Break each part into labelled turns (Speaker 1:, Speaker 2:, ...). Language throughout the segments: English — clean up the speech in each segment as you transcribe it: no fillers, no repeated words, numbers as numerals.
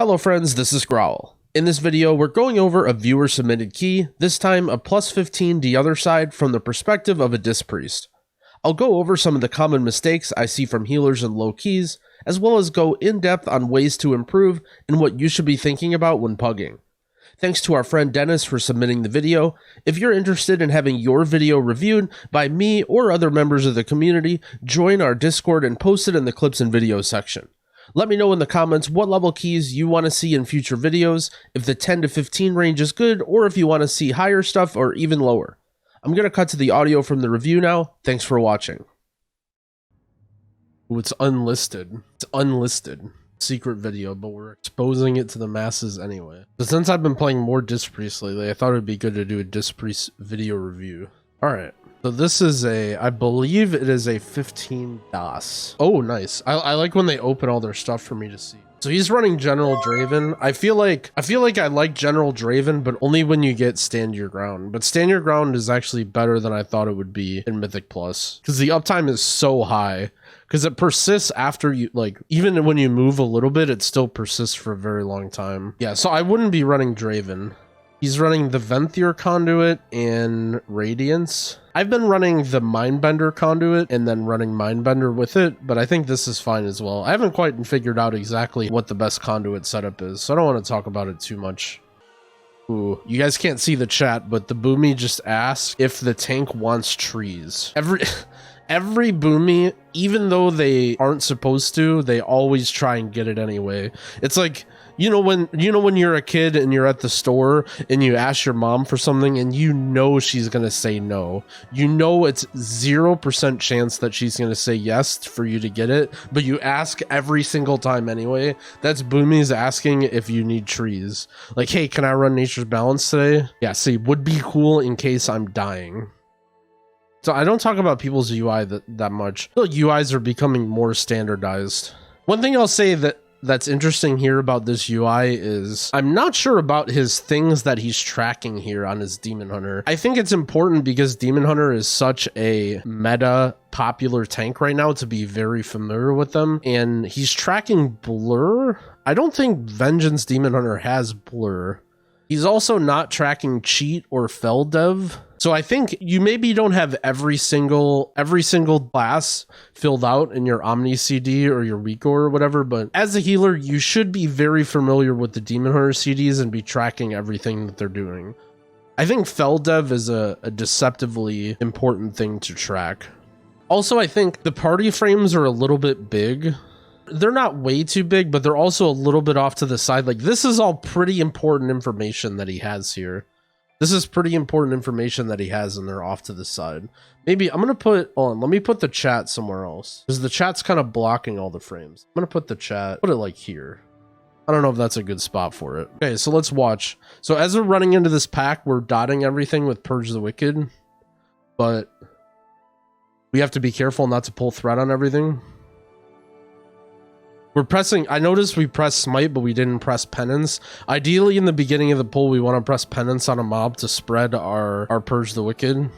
Speaker 1: Hello friends, this is Growl. In this video, we're going over a viewer submitted key, this time a plus 15 the other side from the perspective of a Disc Priest. I'll go over some of the common mistakes I see from healers and low keys, as well as go in depth on ways to improve and what you should be thinking about when pugging. Thanks to our friend Dennis for submitting the video. If you're interested in having your video reviewed by me or other members of the community, join our Discord and post it in the clips and videos section. Let me know in the comments what level keys you want to see in future videos, if the 10 to 15 range is good, or if you want to see higher stuff or even lower. I'm going to cut to the audio from the review now. Thanks for watching. Ooh, it's unlisted. It's unlisted. Secret video, but we're exposing it to the masses anyway. But since I've been playing more Disc Priest lately, I thought it'd be good to do a Disc Priest video review. Alright. So this is I believe it is a 15 DOS. Oh, nice. I like when they open all their stuff for me to see. So he's running General Draven. I feel like I like General Draven, but only when you get Stand Your Ground. But Stand Your Ground is actually better than I thought it would be in Mythic Plus, because the uptime is so high. Because it persists after you, like, even when you move a little bit, it still persists for a very long time. Yeah, so I wouldn't be running Draven. He's running the Venthyr Conduit and Radiance. I've been running the Mindbender Conduit and then running Mindbender with it, but I think this is fine as well. I haven't quite figured out exactly what the best conduit setup is, so I don't want to talk about it too much. Ooh, you guys can't see the chat, but the Boomy just asked if the tank wants trees. Every Boomy, even though they aren't supposed to, they always try and get it anyway. It's like, you know when you're a kid and you're at the store and you ask your mom for something and you know she's gonna say no. You know it's 0% chance that she's gonna say yes for you to get it, but you ask every single time anyway. That's Boomy's asking if you need trees. Like, hey, can I run Nature's Balance today? Yeah, see, would be cool in case I'm dying. So I don't talk about people's UI that much. I feel like UIs are becoming more standardized. One thing I'll say that's interesting here about this UI is I'm not sure about his things that he's tracking here on his Demon Hunter. I think it's important because Demon Hunter is such a meta popular tank right now to be very familiar with them, and he's tracking blur. I don't think Vengeance Demon Hunter has blur. He's also not tracking cheat or fell dev. So I think you maybe don't have every single class filled out in your Omni CD or your Weeko or whatever, but as a healer, you should be very familiar with the Demon Hunter CDs and be tracking everything that they're doing. I think fell dev is a deceptively important thing to track. Also, I think the party frames are a little bit big. They're not way too big, but they're also a little bit off to the side. Like, this is all pretty important information that he has here. This is pretty important information that he has, and they're off to the side. Maybe I'm going to put on, let me put the chat somewhere else, because the chat's kind of blocking all the frames. I'm going to put the chat, put it like here. I don't know if that's a good spot for it. Okay, so let's watch. So as we're running into this pack, we're dotting everything with Purge the Wicked, but we have to be careful not to pull threat on everything. We're pressing, I noticed we pressed Smite, but we didn't press Penance. Ideally, in the beginning of the pull, we want to press Penance on a mob to spread our Purge the Wicked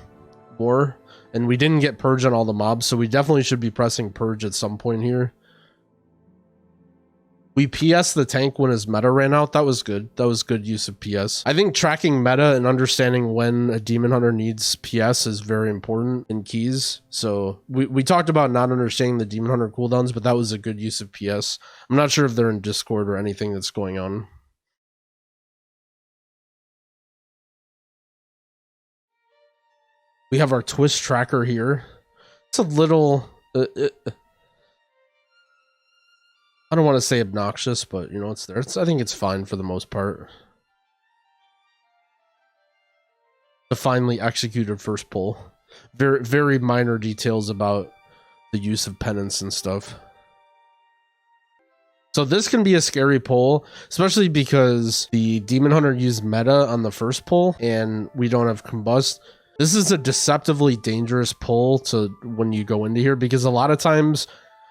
Speaker 1: more. And we didn't get Purge on all the mobs, so we definitely should be pressing Purge at some point here. We PS the tank when his meta ran out. That was good. That was good use of PS. I think tracking meta and understanding when a Demon Hunter needs PS is very important in keys. So we talked about not understanding the Demon Hunter cooldowns, but that was a good use of PS. I'm not sure if they're in Discord or anything that's going on. We have our twist tracker here. It's a little... I don't want to say obnoxious, but you know, it's there. I think it's fine for the most part. The finely executed first pull. Very, very minor details about the use of penance and stuff. So this can be a scary pull, especially because the Demon Hunter used meta on the first pull and we don't have combust. This is a deceptively dangerous pull to when you go into here, because a lot of times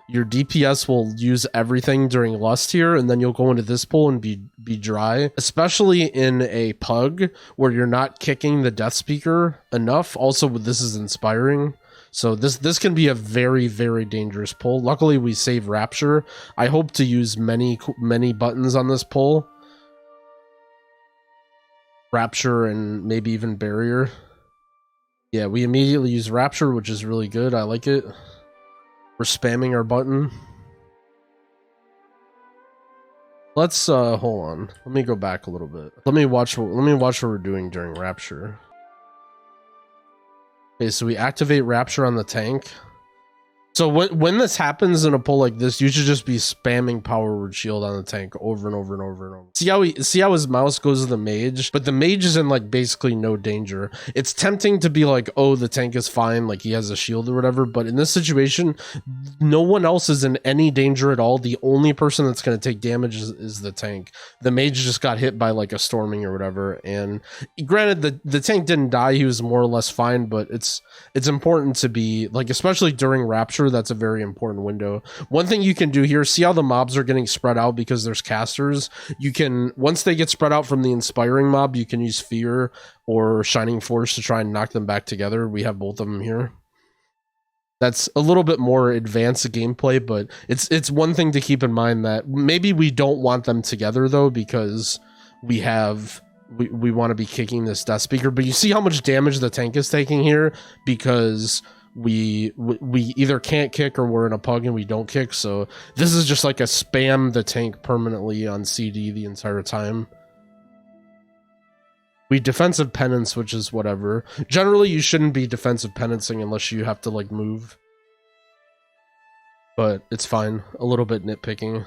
Speaker 1: your DPS will use everything during Lust here, and then you'll go into this pull and be dry, especially in a pug where you're not kicking the Death Speaker enough. Also, this is inspiring. So this can be a very, very dangerous pull. Luckily, we save Rapture. I hope to use many buttons on this pull. Rapture and maybe even Barrier. Yeah, we immediately use Rapture, which is really good. I like it. We're spamming our button. Let's hold on. Let me go back a little bit. Let me watch what we're doing during Rapture. Okay, so we activate Rapture on the tank. So when this happens in a pull like this, you should just be spamming Power Word Shield on the tank over and over and over and over. See how his mouse goes to the mage, but the mage is in like basically no danger. It's tempting to be like, oh, the tank is fine, like he has a shield or whatever, but in this situation, no one else is in any danger at all. The only person that's going to take damage is the tank. The mage just got hit by like a storming or whatever, and granted, the tank didn't die, he was more or less fine, but it's important to be like, especially during Rapture, that's a very important window. One thing you can do here, see how the mobs are getting spread out because there's casters. You can, once they get spread out from the inspiring mob, you can use Fear or Shining Force to try and knock them back together. We have both of them here. That's a little bit more advanced gameplay, but it's one thing to keep in mind that maybe we don't want them together though, because we want to be kicking this Death Speaker. But you see how much damage the tank is taking here because we either can't kick or we're in a pug and we don't kick. So this is just like a spam the tank permanently on CD the entire time. We defensive penance, which is whatever. Generally, you shouldn't be defensive penancing unless you have to like move. But it's fine. A little bit nitpicking.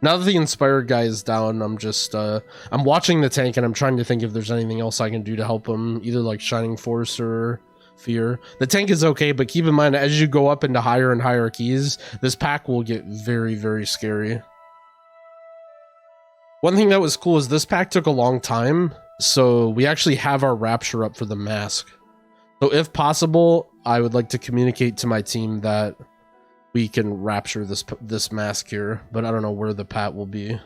Speaker 1: Now that the inspired guy is down, I'm just I'm watching the tank and I'm trying to think if there's anything else I can do to help him, either like Shining Force or Fear. The tank is okay, but keep in mind as you go up into higher and higher keys, this pack will get very, very scary. One thing that was cool is this pack took a long time, so we actually have our Rapture up for the mask. So if possible, I would like to communicate to my team that we can Rapture this mask here, but I don't know where the pat will be.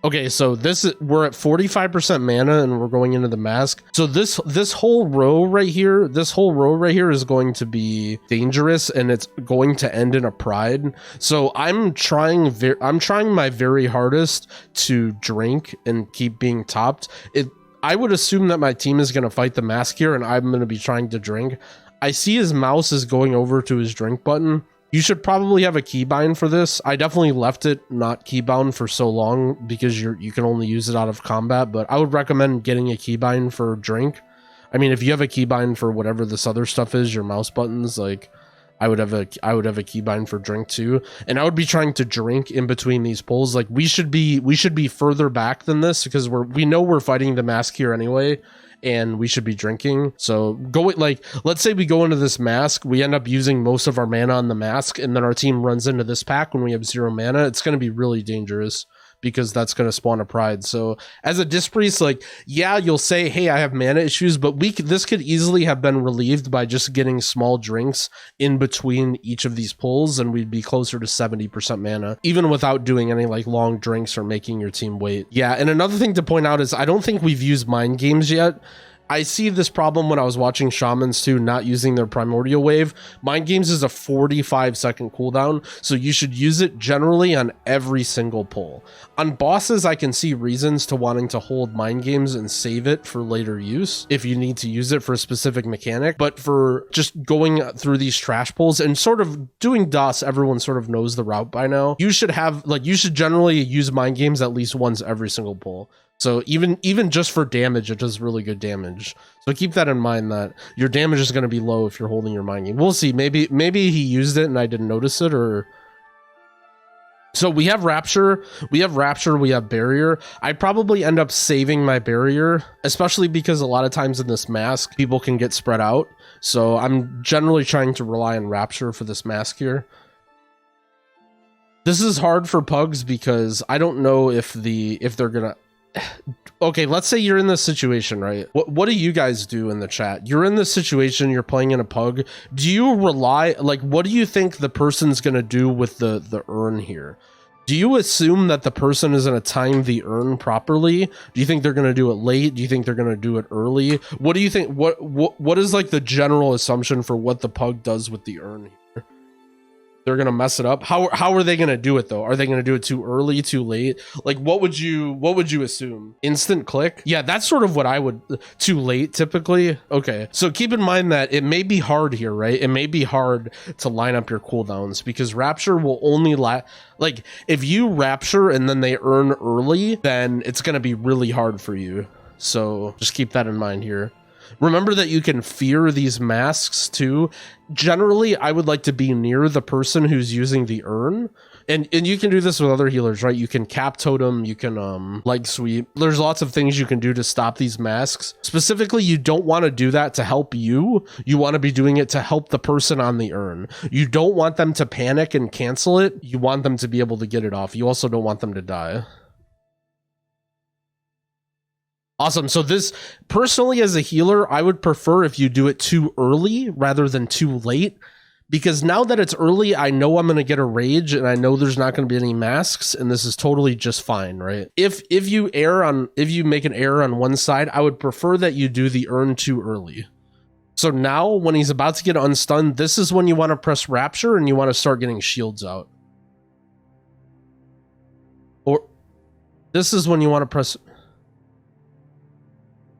Speaker 1: Okay, so we're at 45% mana and we're going into the mask. So this whole row right here, is going to be dangerous and it's going to end in a pride. So I'm trying my very hardest to drink and keep being topped. I would assume that my team is going to fight the mask here and I'm going to be trying to drink. I see his mouse is going over to his drink button. You should probably have a keybind for this. I definitely left it not keybound for so long because you can only use it out of combat, but I would recommend getting a keybind for drink. I mean, if you have a keybind for whatever this other stuff is, your mouse buttons, like I would have a keybind for drink too. And I would be trying to drink in between these pulls. Like we should be further back than this because we know we're fighting the mask here anyway. And we should be drinking. So let's say we go into this mask, we end up using most of our mana on the mask, and then our team runs into this pack when we have 0 mana. It's going to be really dangerous because that's going to spawn a pride. So as a Disc Priest, like, yeah, you'll say, hey, I have mana issues, but this could easily have been relieved by just getting small drinks in between each of these pulls, and we'd be closer to 70% mana, even without doing any like long drinks or making your team wait. Yeah, and another thing to point out is I don't think we've used mind games yet. I see this problem when I was watching Shamans too, not using their Primordial Wave. Mind Games is a 45-second cooldown, so you should use it generally on every single pull. On bosses, I can see reasons to wanting to hold Mind Games and save it for later use if you need to use it for a specific mechanic, but for just going through these trash pulls and sort of doing DOS, everyone sort of knows the route by now. You should generally use Mind Games at least once every single pull. So even just for damage, it does really good damage. So keep that in mind that your damage is going to be low if you're holding your Mind Game. We'll see. Maybe he used it and I didn't notice it, or... So we have Rapture, we have Barrier. I'd probably end up saving my Barrier, especially because a lot of times in this mask, people can get spread out. So I'm generally trying to rely on Rapture for this mask here. This is hard for pugs because I don't know if they're gonna... Okay, let's say you're in this situation, right? What do you guys do in the chat? You're in this situation, you're playing in a pug. Do you rely, like, what do you think the person's gonna do with the urn here? Do you assume that the person is going to time the urn properly? Do you think they're going to do it late? Do you think they're going to do it early? What do you think? What is like the general assumption for what the pug does with the urn here? They're going to mess it up. How are they going to do it though? Are they going to do it too early, too late? Like what would you assume? Instant click? Yeah, that's sort of what I would. Too late typically. Okay. So keep in mind that it may be hard here, right? It may be hard to line up your cooldowns because Rapture will only like if you Rapture and then they earn early, then it's going to be really hard for you. So just keep that in mind here. Remember that you can fear these masks too. Generally, I would like to be near the person who's using the urn. And you can do this with other healers, right? You can cap totem, you can leg sweep. There's lots of things you can do to stop these masks. Specifically, you don't want to do that to help you. You want to be doing it to help the person on the urn. You don't want them to panic and cancel it. You want them to be able to get it off. You also don't want them to die. Awesome. So this, personally as a healer, I would prefer if you do it too early rather than too late, because now that it's early, I know I'm going to get a rage and I know there's not going to be any masks, and this is totally just fine, right? If you make an error on one side, I would prefer that you do the urn too early. So now when he's about to get unstunned, this is when you want to press Rapture and you want to start getting shields out. Or this is when you want to press...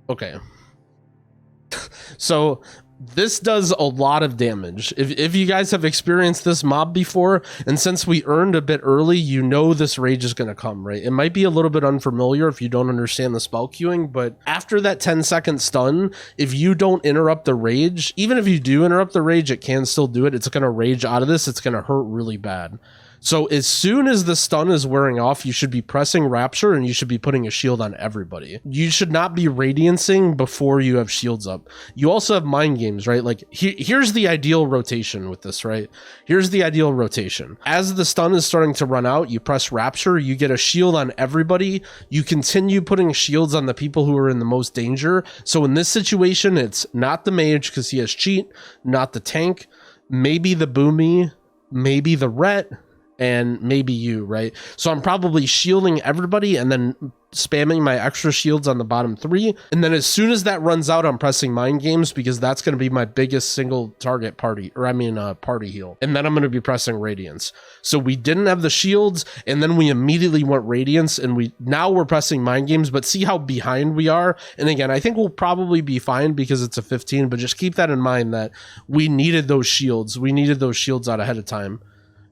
Speaker 1: Okay. So this does a lot of damage. If you guys have experienced this mob before, and since we earned a bit early, you know this rage is going to come, right? It might be a little bit unfamiliar if you don't understand the spell queuing, but after that 10-second stun, if you don't interrupt the rage, even if you do interrupt the rage, it can still do it. It's going to rage out of this. It's going to hurt really bad. So as soon as the stun is wearing off, you should be pressing Rapture and you should be putting a shield on everybody. You should not be radiancing before you have shields up. You also have mind games, right? Like here's the ideal rotation with this, right? Here's the ideal rotation. As the stun is starting to run out, you press Rapture, you get a shield on everybody. You continue putting shields on the people who are in the most danger. So in this situation, it's not the mage because he has cheat, not the tank, maybe the boomy, maybe the ret, and maybe you, right? So I'm probably shielding everybody and then spamming my extra shields on the bottom three. And then as soon as that runs out, I'm pressing mind games because that's going to be my biggest single target party heal. And then I'm going to be pressing radiance. So we didn't have the shields and then we immediately went radiance, and now we're pressing mind games, but see how behind we are. And again, I think we'll probably be fine because it's a 15, but just keep that in mind that we needed those shields. We needed those shields out ahead of time.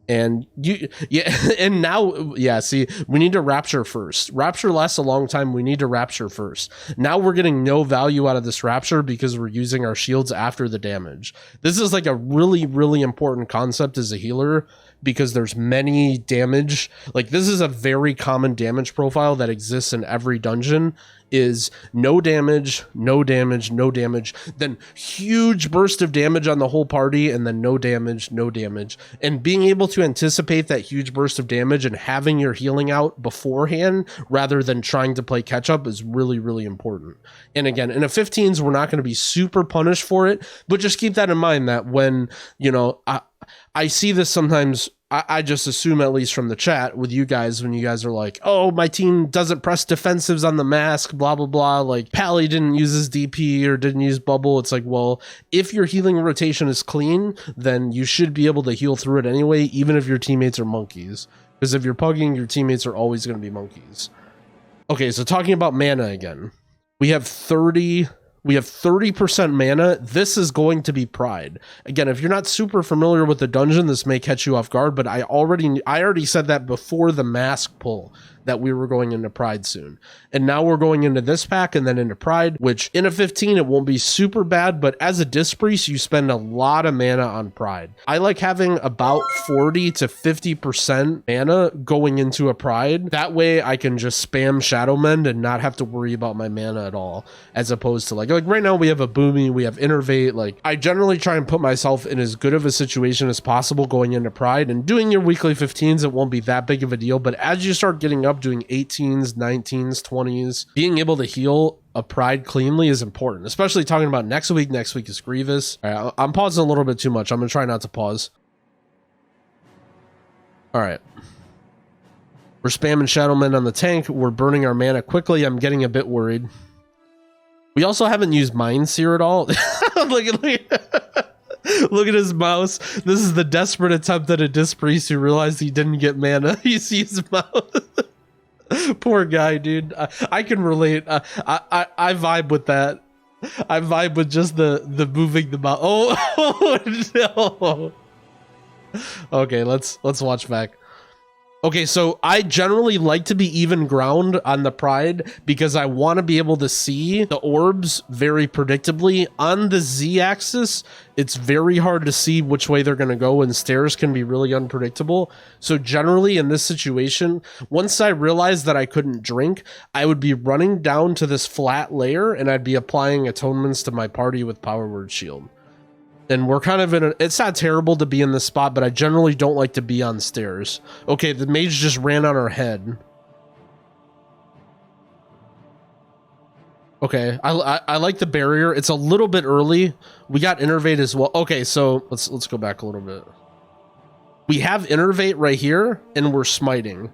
Speaker 1: And and now, see, we need to Rapture first. Rapture lasts a long time. We need to Rapture first. Now we're getting no value out of this Rapture because we're using our shields after the damage. This is like a really, really important concept as a healer because there's many damage. Like this is a very common damage profile that exists in every dungeon, is no damage, no damage, no damage, then huge burst of damage on the whole party, and then no damage, no damage. And being able to anticipate that huge burst of damage and having your healing out beforehand rather than trying to play catch up is really, really important. And again, in a 15s, we're not going to be super punished for it, but just keep that in mind that when, you know, I see this sometimes. I just assume, at least from the chat with you guys, when you guys are like, oh, my team doesn't press defensives on the mask, blah, blah, blah. Like Pally didn't use his DP or didn't use bubble. It's like, well, if your healing rotation is clean, then you should be able to heal through it anyway, even if your teammates are monkeys. Because if you're pugging, your teammates are always going to be monkeys. Okay, so talking about mana again. We have 30% mana. This is going to be Pride. Again, if you're not super familiar with the dungeon, this may catch you off guard, but I already said that before the mask pull, that we were going into Pride soon. And now we're going into this pack and then into Pride, which in a 15, it won't be super bad, but as a Disc Priest, you spend a lot of mana on Pride. I like having about 40 to 50% mana going into a Pride. That way I can just spam Shadow Mend and not have to worry about my mana at all, as opposed to like right now we have a Boomy, we have Innervate. Like I generally try and put myself in as good of a situation as possible going into Pride, and doing your weekly 15s, it won't be that big of a deal, but as you start getting up doing 18s, 19s, 20s, being able to heal a Pride cleanly is important, especially talking about next week. Next week is Grievous. All right, I'm pausing a little bit too much. I'm gonna try not to pause. All right. We're spamming Shadowman on the tank. We're burning our mana quickly. I'm getting a bit worried. We also haven't used Mind Seer at all. look at his mouse. This is the desperate attempt at a Disc Priest who realized he didn't get mana. He sees his mouse. Poor guy, dude. I can relate. I vibe with that. I vibe with just the moving the mouse. Oh, no. Okay, let's watch back. Okay, so I generally like to be even ground on the Pride because I want to be able to see the orbs very predictably. On the Z-axis, it's very hard to see which way they're going to go, and stairs can be really unpredictable. So generally in this situation, once I realized that I couldn't drink, I would be running down to this flat layer and I'd be applying atonements to my party with Power Word Shield. And we're kind of in a, it's not terrible to be in this spot, but I generally don't like to be on stairs. Okay, the mage just ran on our head. Okay, I like the barrier. It's a little bit early. We got Innervate as well. Okay, so let's go back a little bit. We have Innervate right here, and we're smiting.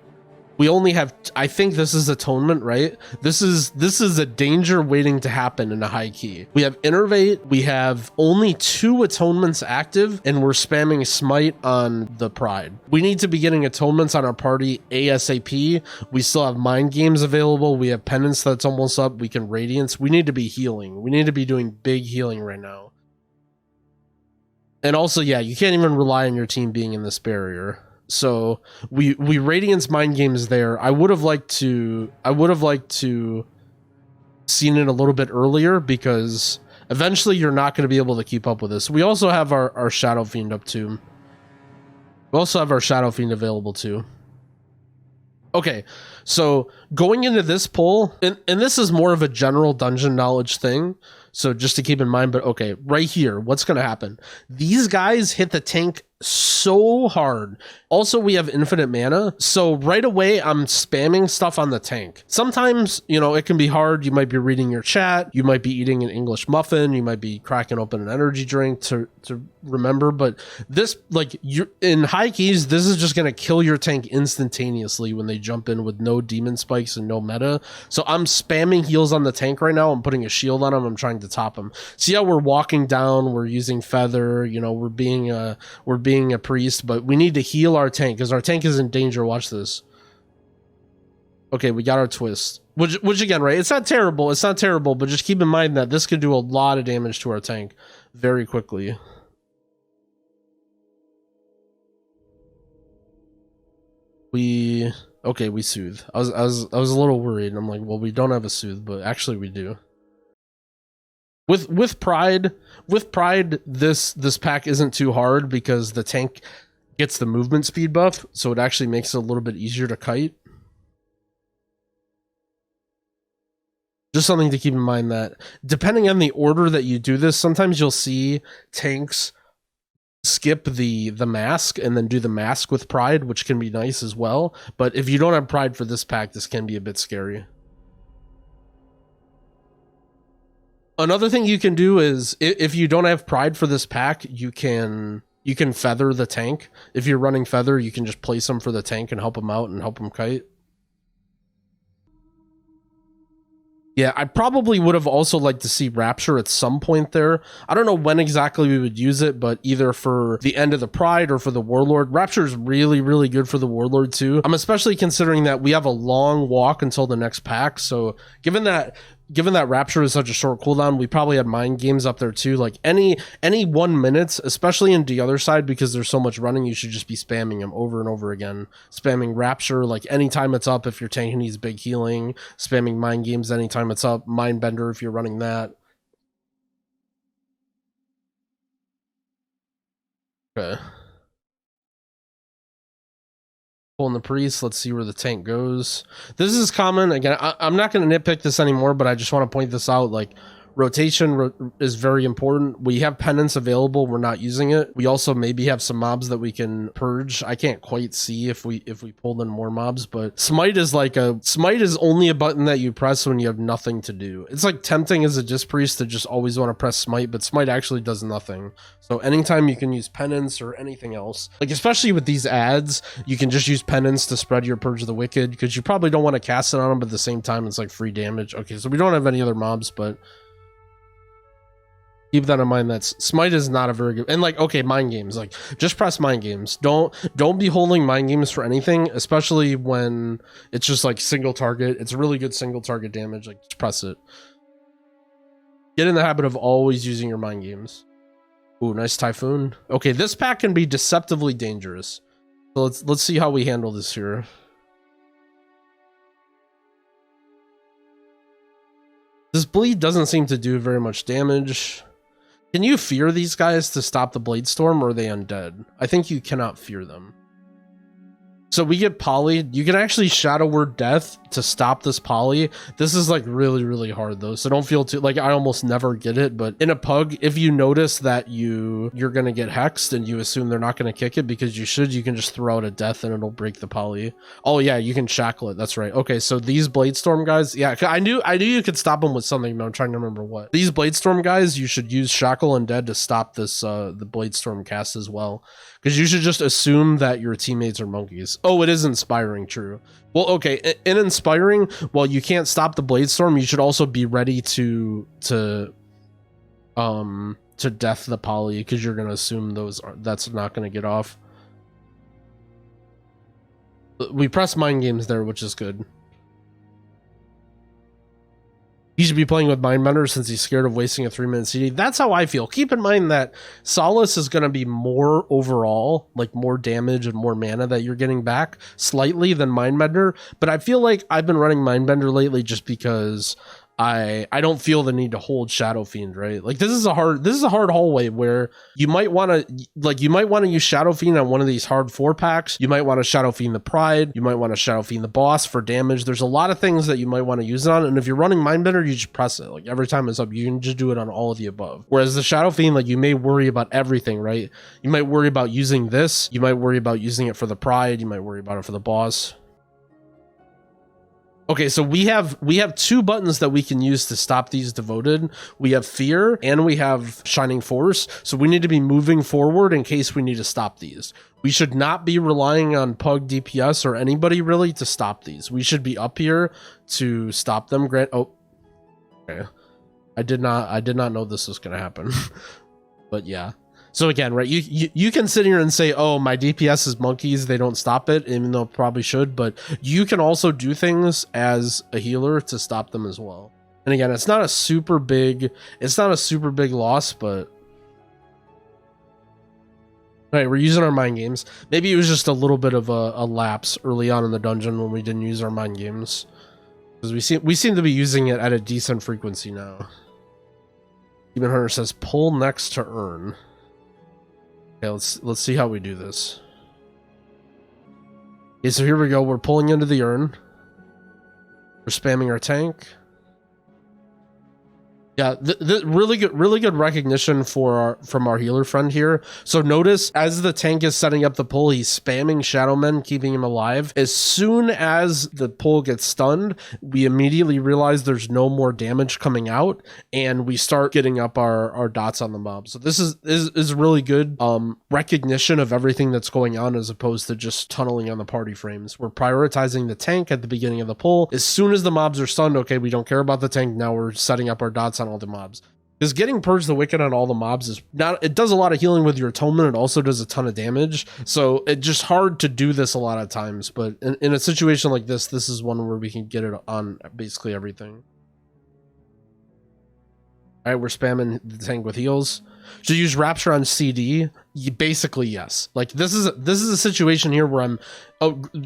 Speaker 1: We only have, I think this is Atonement, right? This is a danger waiting to happen in a high key. We have Innervate, we have only 2 Atonements active, and we're spamming Smite on the Pride. We need to be getting Atonements on our party ASAP. We still have Mind Games available. We have Penance that's almost up. We can Radiance. We need to be healing. We need to be doing big healing right now. And also, yeah, you can't even rely on your team being in this barrier. So we Radiance Mind Games there. I would have liked to seen it a little bit earlier because eventually you're not going to be able to keep up with this. We also have our Shadow Fiend up too. We also have our Shadow Fiend available too. Okay, so going into this pull, and this is more of a general dungeon knowledge thing, so just to keep in mind, but okay, right here, what's going to happen? These guys hit the tank so hard. Also, we have infinite mana, so right away, I'm spamming stuff on the tank. Sometimes, you know, it can be hard. You might be reading your chat, you might be eating an English muffin, you might be cracking open an energy drink to remember, but this, like, you're in high keys, this is just going to kill your tank instantaneously when they jump in with no demon spikes and no meta. So I'm spamming heals on the tank right now. I'm putting a shield on him. I'm trying to top him. See how we're walking down, we're using feather, you know, we're being a priest, but we need to heal our tank because our tank is in danger. Watch this. Okay, we got our twist, which again, right, it's not terrible, but just keep in mind that this could do a lot of damage to our tank very quickly. We soothe. I was a little worried. I'm like, well, we don't have a soothe, but actually we do. With pride, this pack isn't too hard because the tank gets the movement speed buff, so it actually makes it a little bit easier to kite. Just something to keep in mind that depending on the order that you do this, sometimes you'll see tanks skip the mask and then do the mask with pride, which can be nice as well. But if you don't have pride for this pack, this can be a bit scary. Another thing you can do is if you don't have pride for this pack, you can feather the tank. If you're running feather, you can just place them for the tank and help him out and help him kite. Yeah, I probably would have also liked to see Rapture at some point there. I don't know when exactly we would use it, but either for the end of the Pride or for the Warlord. Rapture is really, really good for the Warlord too. I'm especially considering that we have a long walk until the next pack. So given that Rapture is such a short cooldown, we probably had Mind Games up there too. Like any 1 minute, especially in the other side, because there's so much running, you should just be spamming them over and over again. Spamming Rapture, like anytime it's up if your tank needs big healing. Spamming Mind Games anytime it's up. Mind Bender if you're running that. Okay. Pulling the priest, let's see where the tank goes. This is common. Again, I'm not going to nitpick this anymore, but I just want to point this out. Like Rotation is very important. We have penance available. We're not using it. We also maybe have some mobs that we can purge. I can't quite see if we pulled in more mobs, but smite is only a button that you press when you have nothing to do. It's like tempting as a disc priest to just always want to press smite, but smite actually does nothing. So anytime you can use penance or anything else, like especially with these ads, you can just use penance to spread your purge of the wicked, because you probably don't want to cast it on them, but at the same time it's like free damage. Okay, so we don't have any other mobs, but keep that in mind. That smite is not a very good, and like, okay, mind games, like just press mind games. Don't be holding mind games for anything, especially when it's just like single target. It's really good single target damage. Like just press it. Get in the habit of always using your mind games. Ooh, nice typhoon. Okay, this pack can be deceptively dangerous. So let's see how we handle this here. This bleed doesn't seem to do very much damage. Can you fear these guys to stop the blade storm, or are they undead? I think you cannot fear them. So we get polyed. You can actually shadow word death to stop this poly. This is like really, really hard though. So don't feel too like, I almost never get it, but in a pug, if you notice that you're going to get hexed and you assume they're not going to kick it because you can just throw out a death and it'll break the poly. Oh yeah, you can shackle it. That's right. Okay, so these blade storm guys, yeah, I knew you could stop them with something, but I'm trying to remember what. These blade storm guys, you should use shackle and dead to stop this the blade storm cast as well, because you should just assume that your teammates are monkeys. Oh, it is inspiring, true. Well, okay, in inspiring, while you can't stop the blade storm, you should also be ready to death the poly, because you're gonna assume that's not gonna get off. We press mind games there, which is good. He should be playing with Mindbender since he's scared of wasting a 3-minute CD. That's how I feel. Keep in mind that Solace is going to be more overall, like more damage and more mana that you're getting back slightly than Mindbender. But I feel like I've been running Mindbender lately just because I don't feel the need to hold Shadow Fiend, right? Like this is a hard hallway where you might want to use Shadow Fiend on one of these hard 4-packs. You might want to Shadow Fiend the Pride. You might want to Shadow Fiend the boss for damage. There's a lot of things that you might want to use it on, and if you're running Mindbender, you just press it. Like every time it's up, you can just do it on all of the above. Whereas the Shadow Fiend, like you may worry about everything, right? You might worry about using this. You might worry about using it for the Pride. You might worry about it for the boss. Okay, so we have 2 buttons that we can use to stop these devoted. We have Fear and we have Shining Force. So we need to be moving forward in case we need to stop these. We should not be relying on Pug DPS or anybody really to stop these. We should be up here to stop them. Oh, okay. I did not know this was gonna happen, but yeah. So again, right, you can sit here and say, oh, my DPS is monkeys, they don't stop it, even though it probably should, but you can also do things as a healer to stop them as well. And again, it's not a super big loss, but right, we're using our mind games. Maybe it was just a little bit of a lapse early on in the dungeon when we didn't use our mind games, because we seem to be using it at a decent frequency now. Demon Hunter says pull next to earn. Okay, let's see how we do this. Okay, so here we go. We're pulling into the urn. We're spamming our tank. Yeah, really good recognition from our healer friend here. So notice as the tank is setting up the pull, he's spamming Shadow Men, keeping him alive. As soon as the pull gets stunned, we immediately realize there's no more damage coming out, and we start getting up our dots on the mob. So this is really good recognition of everything that's going on, as opposed to just tunneling on the party frames. We're prioritizing the tank at the beginning of the pull. As soon as the mobs are stunned, okay, we don't care about the tank. Now we're setting up our dots on all the mobs, because getting Purge the Wicked on all the mobs is not, it does a lot of healing with your atonement. It also does a ton of damage, so it's just hard to do this a lot of times. But in a situation like this is one where we can get it on basically everything. All right, we're spamming the tank with heals. Should use Rapture on CD. Basically, yes. Like this is a situation here where I'm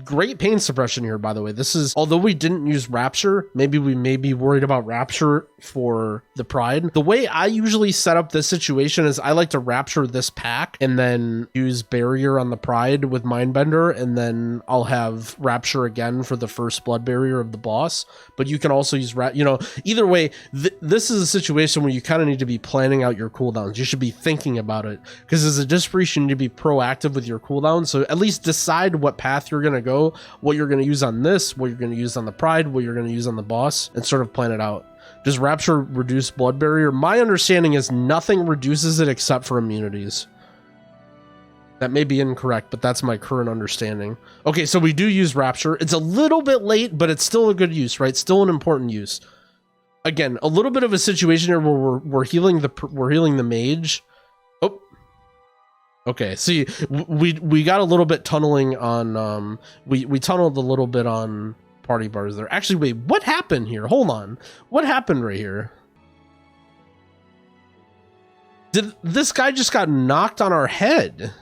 Speaker 1: great pain suppression here, by the way. This is, although we didn't use Rapture, maybe we may be worried about Rapture for the Pride. The way I usually set up this situation is I like to Rapture this pack and then use Barrier on the Pride with Mindbender, and then I'll have Rapture again for the first Blood Barrier of the boss. But you can also use either way, this is a situation where you kind of need to be planning out your cooldowns. You should be thinking about it, because as a Disc Priest, you need to be proactive with your cooldown. So at least decide what path you're going to go, what you're going to use on this, what you're going to use on the Pride, what you're going to use on the boss, and sort of plan it out. Does Rapture reduce Blood Barrier? My understanding is nothing reduces it except for immunities. That may be incorrect, but that's my current understanding. Okay, so we do use Rapture. It's a little bit late, but it's still a good use, right? Still an important use. Again, a little bit of a situation here where we're healing the mage. Oh, okay. See, we got a little bit tunneling on. We tunneled a little bit on party bars there. Actually, wait, what happened here? Hold on, what happened right here? Did this guy just got knocked on our head?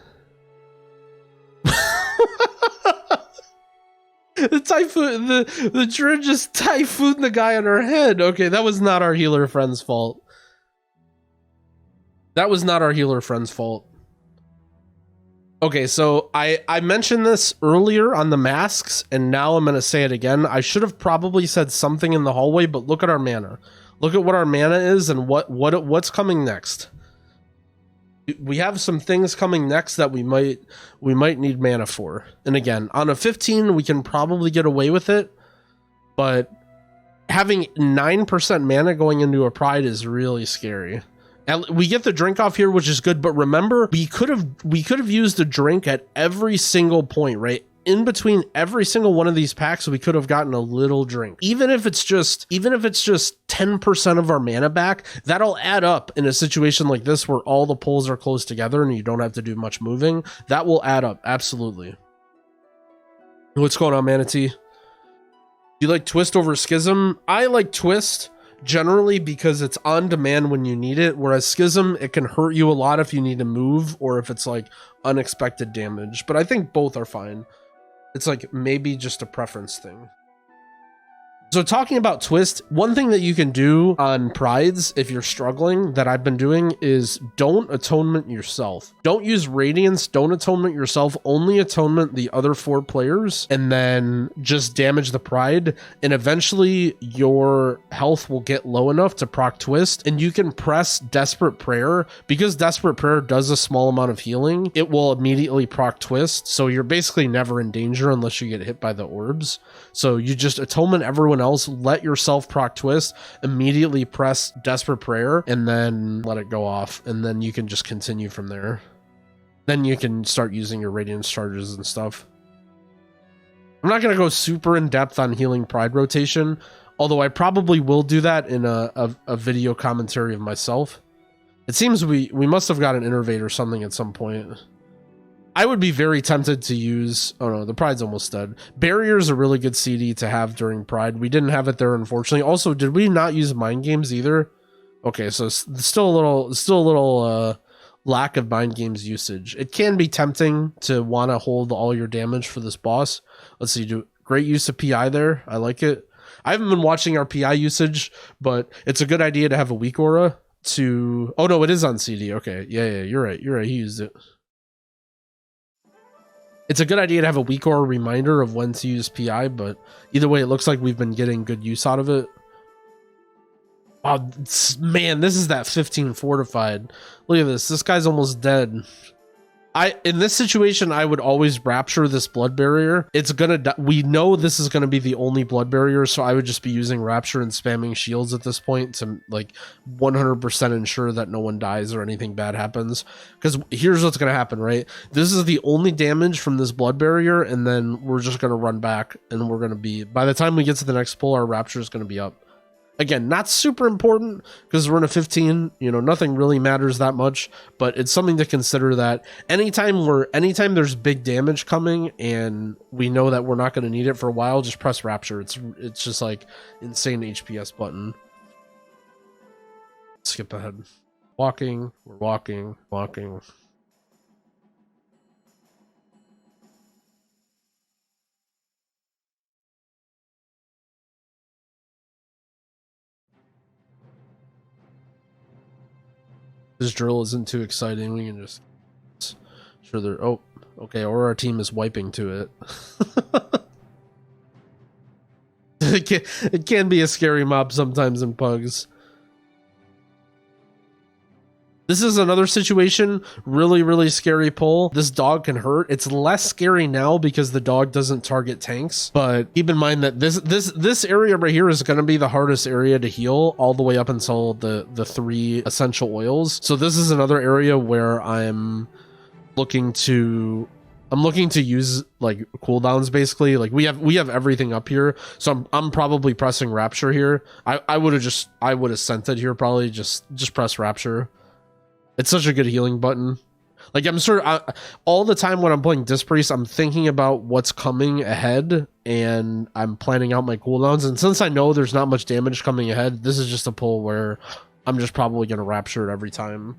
Speaker 1: The typhoon, the Druid just typhooned the guy on our head. Okay, that was not our healer friend's fault. That was not our healer friend's fault. Okay, so I mentioned this earlier on the masks, and now I'm gonna say it again. I should have probably said something in the hallway, but look at our mana. Look at what our mana is and what's coming next. We have some things coming next that we might need mana for. And again, on a 15, we can probably get away with it, but having 9% mana going into a Pride is really scary. And we get the drink off here, which is good, but remember, we could have used the drink at every single point, right? In between every single one of these packs, we could have gotten a little drink. Even if it's just 10% of our mana back, that'll add up in a situation like this where all the pulls are close together and you don't have to do much moving. That will add up, absolutely. What's going on, Manatee? You like Twist over Schism? I like Twist generally because it's on demand when you need it, whereas Schism, it can hurt you a lot if you need to move or if it's like unexpected damage. But I think both are fine. It's like maybe just a preference thing. So talking about Twist, one thing that you can do on Prides if you're struggling that I've been doing is don't atonement yourself. Don't use Radiance, don't atonement yourself, only atonement the other 4 players, and then just damage the Pride, and eventually your health will get low enough to proc Twist, and you can press Desperate Prayer. Because Desperate Prayer does a small amount of healing, it will immediately proc Twist, so you're basically never in danger unless you get hit by the orbs. So you just atonement everyone else, let yourself proc Twist, immediately press Desperate Prayer, and then let it go off, and then you can just continue from there. Then you can start using your Radiance charges and stuff. I'm not going to go super in depth on healing Pride rotation, although I probably will do that in a video commentary of myself. It seems we must have got an Innervate or something at some point. I would be very tempted to use... Oh no, the Pride's almost dead. Barrier is a really good CD to have during Pride. We didn't have it there, unfortunately. Also, did we not use Mind Games either? Okay, so still a little lack of Mind Games usage. It can be tempting to want to hold all your damage for this boss. Let's see, great use of PI there. I like it. I haven't been watching our PI usage, but it's a good idea to have a weak aura to... Oh no, it is on CD. Okay, yeah, you're right. He used it. It's a good idea to have a weak aura reminder of when to use PI, but either way, it looks like we've been getting good use out of it. Oh, man, this is that 15 fortified. Look at this. This guy's almost dead. In this situation, I would always Rapture this Blood Barrier. It's gonna... We know this is gonna be the only Blood Barrier, so I would just be using Rapture and spamming shields at this point to, like, 100% ensure that no one dies or anything bad happens. Because here's what's gonna happen, right? This is the only damage from this Blood Barrier, and then we're just gonna run back, and we're gonna be... By the time we get to the next pull, our Rapture is gonna be up. Again, not super important because we're in a 15, you know, nothing really matters that much, but it's something to consider that anytime there's big damage coming and we know that we're not going to need it for a while, just press Rapture. It's just like insane HPS button. Skip ahead. Walking, we're walking. This drill isn't too exciting. We can just sure they're oh okay, or our team is wiping to it. It can be a scary mob sometimes in pugs. This is another situation, really scary pull. This dog can hurt. It's less scary now because the dog doesn't target tanks, but keep in mind that this area right here is going to be the hardest area to heal all the way up until the 3 essential oils. So this is another area where I'm looking to use like cooldowns basically. Like we have everything up here, so I'm probably pressing Rapture here. I would have sent it here probably. Just press Rapture. It's such a good healing button. Like I'm sure all the time when I'm playing Disc Priest, I'm thinking about what's coming ahead and I'm planning out my cooldowns. And since I know there's not much damage coming ahead, this is just a pull where I'm just probably gonna Rapture it every time.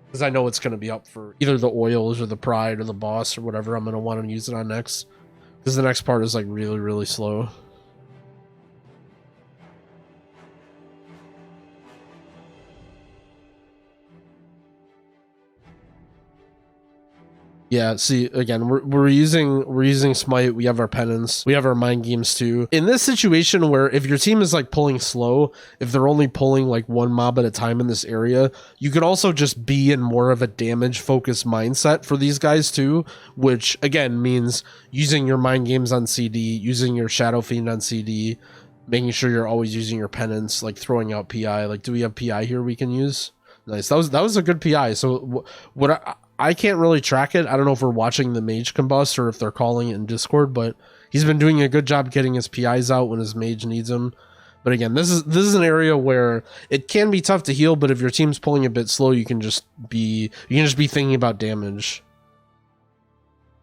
Speaker 1: Because I know it's going to be up for either the oils or the pride or the boss or whatever I'm going to want to use it on next. Because the next part is like really slow. Yeah, see, again, we're using Smite, we have our penance, we have our mind games too. In this situation where if your team is like pulling slow, if they're only pulling like 1 mob at a time in this area, you could also just be in more of a damage focused mindset for these guys too, which again means using your mind games on CD, using your Shadow Fiend on CD, making sure you're always using your penance, like throwing out PI. Like, do we have PI here we can use? Nice, that was a good PI. So what I can't really track it. I don't know if we're watching the mage combust or if they're calling it in Discord, but he's been doing a good job getting his PIs out when his mage needs them. But again, this is an area where it can be tough to heal, but if your team's pulling a bit slow, you can just be thinking about damage.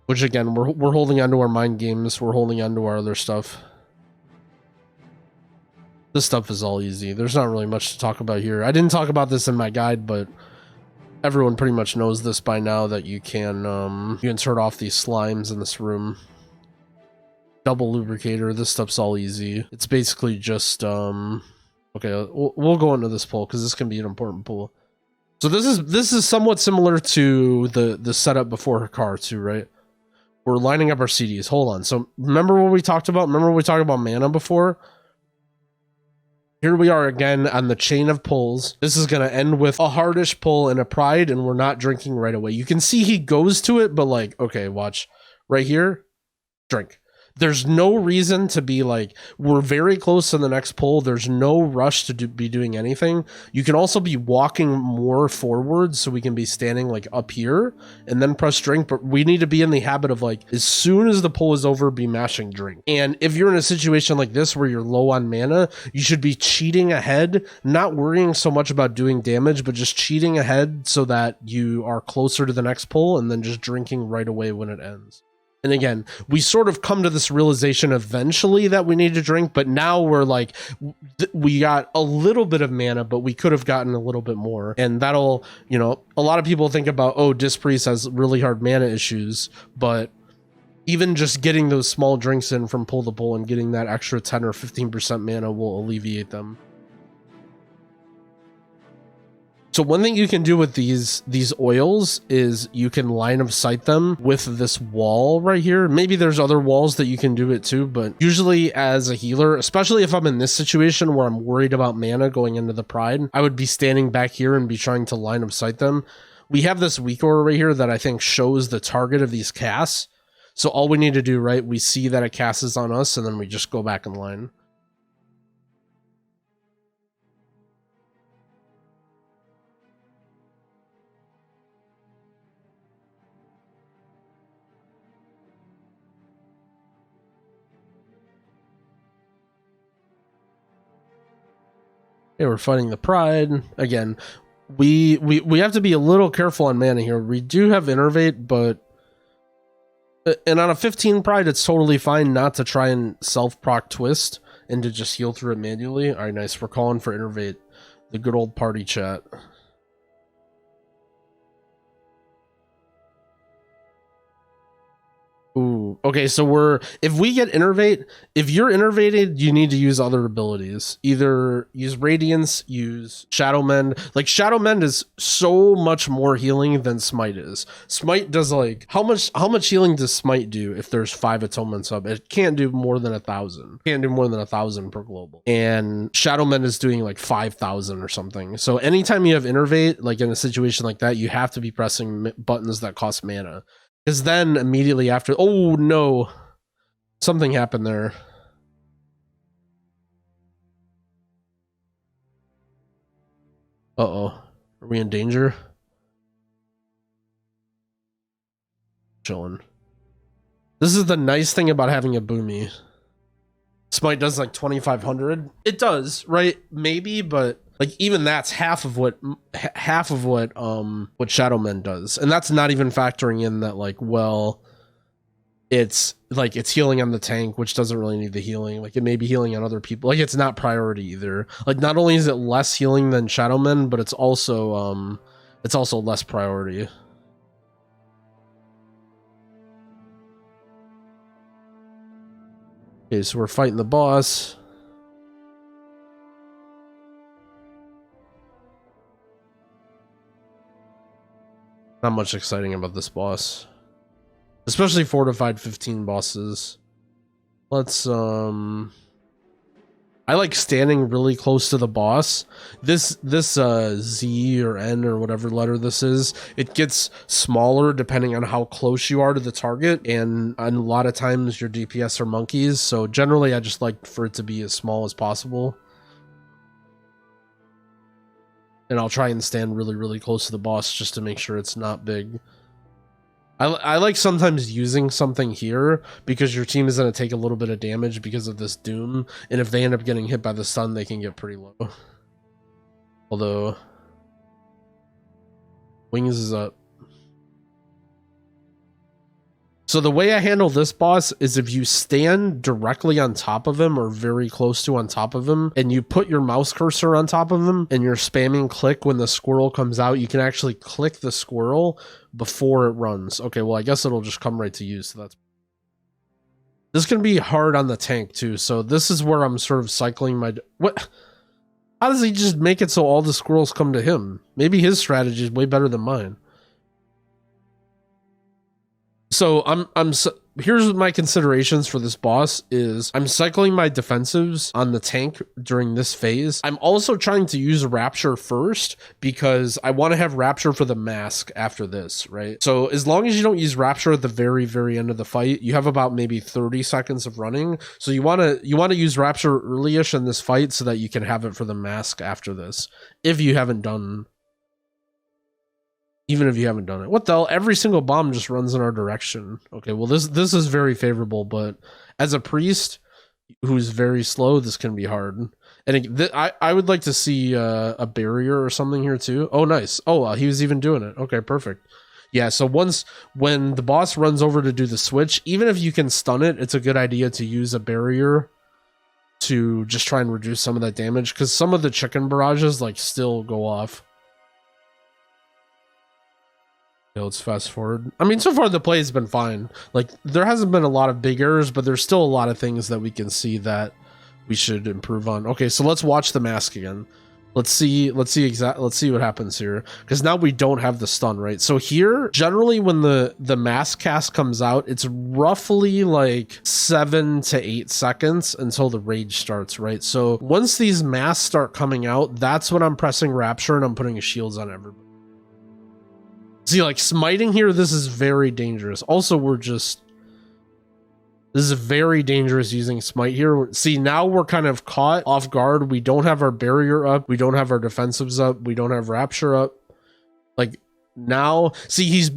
Speaker 1: Which again, we're holding on to our mind games, we're holding on to our other stuff. This stuff is all easy. There's not really much to talk about here. I didn't talk about this in my guide, but everyone pretty much knows this by now, that you can insert off these slimes in this room. Double lubricator. This stuff's all easy. It's basically just okay. We'll go into this pull because this can be an important pull. So this is somewhat similar to the setup before Hakkar too, right? We're lining up our CDs. Hold on. So remember what we talked about? Remember we talked about mana before? Here we are again on the chain of pulls. This is going to end with a hardish pull and a pride, and we're not drinking right away. You can see he goes to it, but like, okay, watch. Right here, drink. There's no reason to be like, we're very close to the next pull. There's no rush to be doing anything. You can also be walking more forward, so we can be standing like up here and then press drink, but we need to be in the habit of like, as soon as the pull is over, be mashing drink. And if you're in a situation like this where you're low on mana, you should be cheating ahead, not worrying so much about doing damage, but just cheating ahead so that you are closer to the next pull and then just drinking right away when it ends. And again, we sort of come to this realization eventually that we need to drink, but now we're like, we got a little bit of mana, but we could have gotten a little bit more. And that'll, you know, a lot of people think about, oh, Disc Priest has really hard mana issues, but even just getting those small drinks in from pull to pull and getting that extra 10 or 15% mana will alleviate them. So one thing you can do with these oils is you can line of sight them with this wall right here. Maybe there's other walls that you can do it too, but usually as a healer, especially if I'm in this situation where I'm worried about mana going into the pride, I would be standing back here and be trying to line of sight them. We have this weak aura right here that I think shows the target of these casts. So all we need to do, right, we see that a cast is on us and then we just go back in line. Yeah, we're fighting the pride again. We have to be a little careful on mana here. We do have Innervate, but and on a 15 pride, it's totally fine not to try and self-proc twist and to just heal through it manually. All right, nice. We're calling for Innervate, the good old party chat. Ooh, okay, so if we get Innervate, if you're Innervated, you need to use other abilities. Either use Radiance, use Shadow Mend. Like, Shadow Mend is so much more healing than Smite is. Smite does, like, how much healing does Smite do if there's 5 atonements up? It can't do more than 1,000. Can't do more than 1,000 per global. And Shadow Mend is doing like 5,000 or something. So anytime you have Innervate, like in a situation like that, you have to be pressing buttons that cost mana. Because then immediately after, oh no, something happened there. Uh-oh, are we in danger? Chilling. This is the nice thing about having a Boomy. Smite does like 2,500. It does, right? Maybe, but like even that's half of what Shadow Mend does, and that's not even factoring in that, like, well, it's like it's healing on the tank, which doesn't really need the healing. Like, it may be healing on other people. Like, it's not priority either. Like, not only is it less healing than Shadow Mend, but it's also less priority. Okay, so we're fighting the boss. Not much exciting about this boss. Especially fortified 15 bosses. Let's, I like standing really close to the boss. This Z or N or whatever letter this is, it gets smaller depending on how close you are to the target, and a lot of times your DPS are monkeys, so generally I just like for it to be as small as possible. And I'll try and stand really, really close to the boss just to make sure it's not big. I like sometimes using something here because your team is going to take a little bit of damage because of this doom, and if they end up getting hit by the stun, they can get pretty low. Although Wings is up. So the way I handle this boss is if you stand directly on top of him or very close to on top of him, and you put your mouse cursor on top of him and you're spamming click when the squirrel comes out, you can actually click the squirrel before it runs. Okay, well, I guess it'll just come right to you. So this can be hard on the tank too. So this is where I'm sort of cycling my, what? How does he just make it so all the squirrels come to him? Maybe his strategy is way better than mine. So here's my considerations for this boss is I'm cycling my defensives on the tank during this phase. I'm also trying to use Rapture first because I want to have Rapture for the mask after this, right? So as long as you don't use Rapture at the very, very end of the fight, you have about maybe 30 seconds of running. So you want to use Rapture early-ish in this fight so that you can have it for the mask after this, if you haven't done. Even if you haven't done it. What the hell? Every single bomb just runs in our direction. Okay, well, this is very favorable, but as a priest who's very slow, this can be hard. And I would like to see a barrier or something here too. Oh, nice. Oh, he was even doing it. Okay, perfect. Yeah, so when the boss runs over to do the switch, even if you can stun it, it's a good idea to use a barrier to just try and reduce some of that damage, because some of the chicken barrages like still go off. Yeah, let's fast forward. I mean, so far the play has been fine. Like, there hasn't been a lot of big errors, but there's still a lot of things that we can see that we should improve on. Okay, so let's watch the mask again. Let's see what happens here, because now we don't have the stun, right? So here, generally when the mask cast comes out, it's roughly like 7 to 8 seconds until the rage starts, right? So once these masks start coming out, that's when I'm pressing Rapture and I'm putting shields on everybody. See, like, smiting here, this is very dangerous. Also, this is very dangerous using smite here. See, now we're kind of caught off guard. We don't have our barrier up. We don't have our defensives up. We don't have Rapture up. Like, now, see,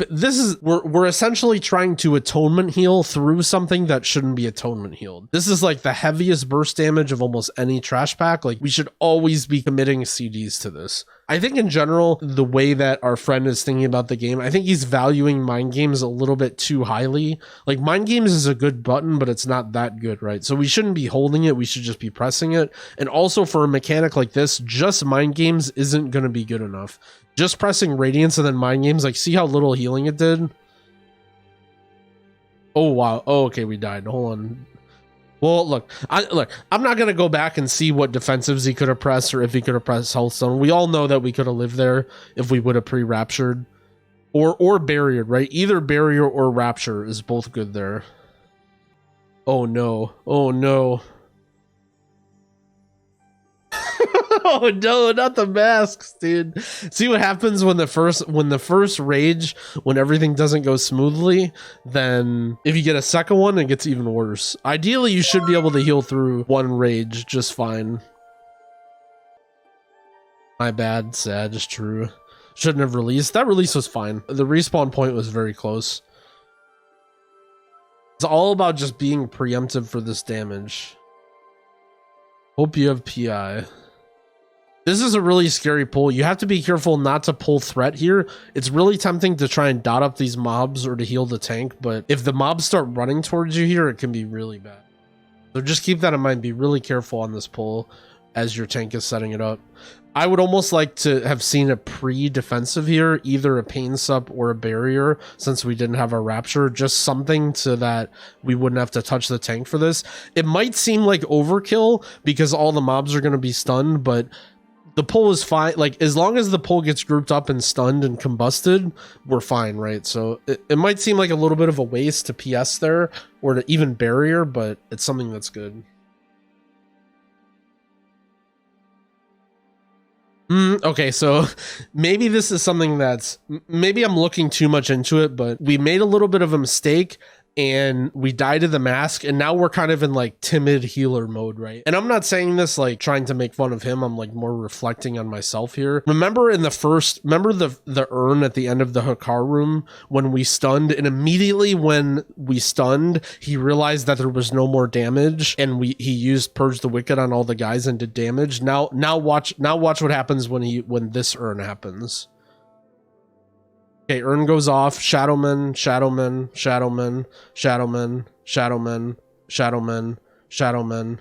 Speaker 1: we're essentially trying to atonement heal through something that shouldn't be atonement healed. This is like the heaviest burst damage of almost any trash pack. Like, we should always be committing CDs to this. I think in general, the way that our friend is thinking about the game, I think he's valuing mind games a little bit too highly. Like, mind games is a good button, but it's not that good, right? So we shouldn't be holding it. We should just be pressing it. And also for a mechanic like this, just mind games isn't going to be good enough. Just pressing Radiance and then mind games, like, see how little healing it did? Oh, wow. Oh, okay, we died. Hold on. Well, look, I'm not going to go back and see what defensives he could have pressed or if he could have pressed Healthstone. We all know that we could have lived there if we would have pre-raptured. Or barrier, right? Either barrier or rapture is both good there. Oh no. Oh no. Oh no, not the masks, dude. See what happens when the first rage, when everything doesn't go smoothly, then if you get a second one, it gets even worse. Ideally, you should be able to heal through one rage just fine. My bad, sad, is true. Shouldn't have released. That release was fine. The respawn point was very close. It's all about just being preemptive for this damage. Hope you have PI. This is a really scary pull. You have to be careful not to pull threat here. It's really tempting to try and dot up these mobs or to heal the tank, but if the mobs start running towards you here, it can be really bad. So just keep that in mind. Be really careful on this pull as your tank is setting it up. I would almost like to have seen a pre-defensive here, either a pain sup or a barrier, since we didn't have a rapture, just something so that we wouldn't have to touch the tank for this. It might seem like overkill because all the mobs are going to be stunned, but the pull is fine. Like, as long as the pull gets grouped up and stunned and combusted, we're fine, right? So it might seem like a little bit of a waste to PS there, or to even barrier, but it's something that's good. Okay, so maybe this is something that's, maybe I'm looking too much into it, but we made a little bit of a mistake and we died to the mask, and now we're kind of in like timid healer mode, right? And I'm not saying this like trying to make fun of him. I'm like more reflecting on myself here. Remember the urn at the end of the Hakkar room when we stunned, and immediately when we stunned, he realized that there was no more damage, and he used Purge the Wicked on all the guys and did damage. Now watch what happens when this urn happens. Okay, urn goes off. Shadowman, Shadowman, Shadowman, Shadowman, Shadowman, Shadowman, Shadowman.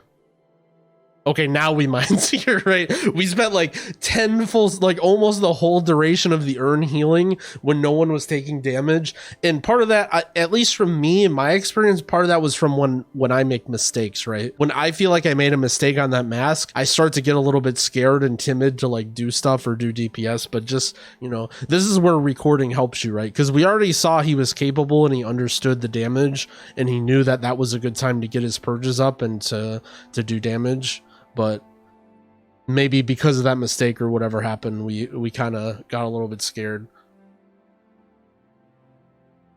Speaker 1: Okay, now we mine seer, right? We spent like 10 full, like almost the whole duration of the urn healing when no one was taking damage. And part of that, at least from me, in my experience, part of that was from when I make mistakes, right? When I feel like I made a mistake on that mask, I start to get a little bit scared and timid to like do stuff or do DPS. But just, you know, this is where recording helps you, right? Because we already saw he was capable and he understood the damage, and he knew that that was a good time to get his purges up and to do damage. But maybe because of that mistake or whatever happened, we kind of got a little bit scared.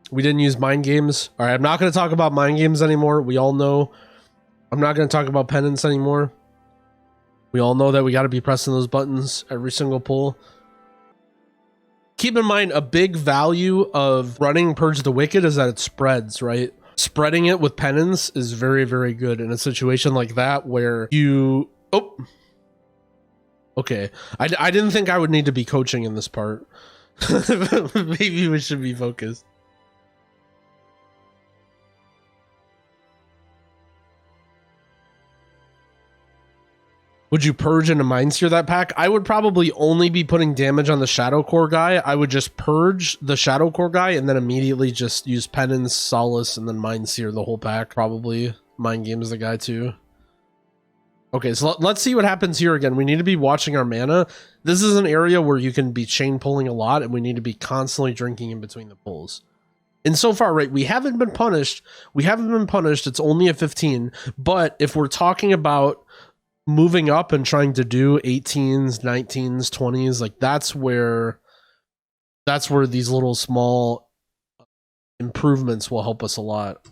Speaker 1: We didn't use mind games. All right, I'm not going to talk about mind games anymore. We all know. I'm not going to talk about penance anymore. We all know that we got to be pressing those buttons every single pull. Keep in mind, a big value of running Purge the Wicked is that it spreads, right? Spreading it with penance is very, very good in a situation like that where you... Oh! Okay. I didn't think I would need to be coaching in this part. Maybe we should be focused. Would you purge into mind seer that pack? I would probably only be putting damage on the Shadow Core guy. I would just purge the Shadow Core guy and then immediately just use penance, solace, and then mind seer the whole pack. Probably mind games the guy too. Okay, so let's see what happens here again. We need to be watching our mana. This is an area where you can be chain pulling a lot, and we need to be constantly drinking in between the pulls. And so far, right, we haven't been punished. It's only a 15. But if we're talking about moving up and trying to do 18s, 19s, 20s, like that's where these little small improvements will help us a lot.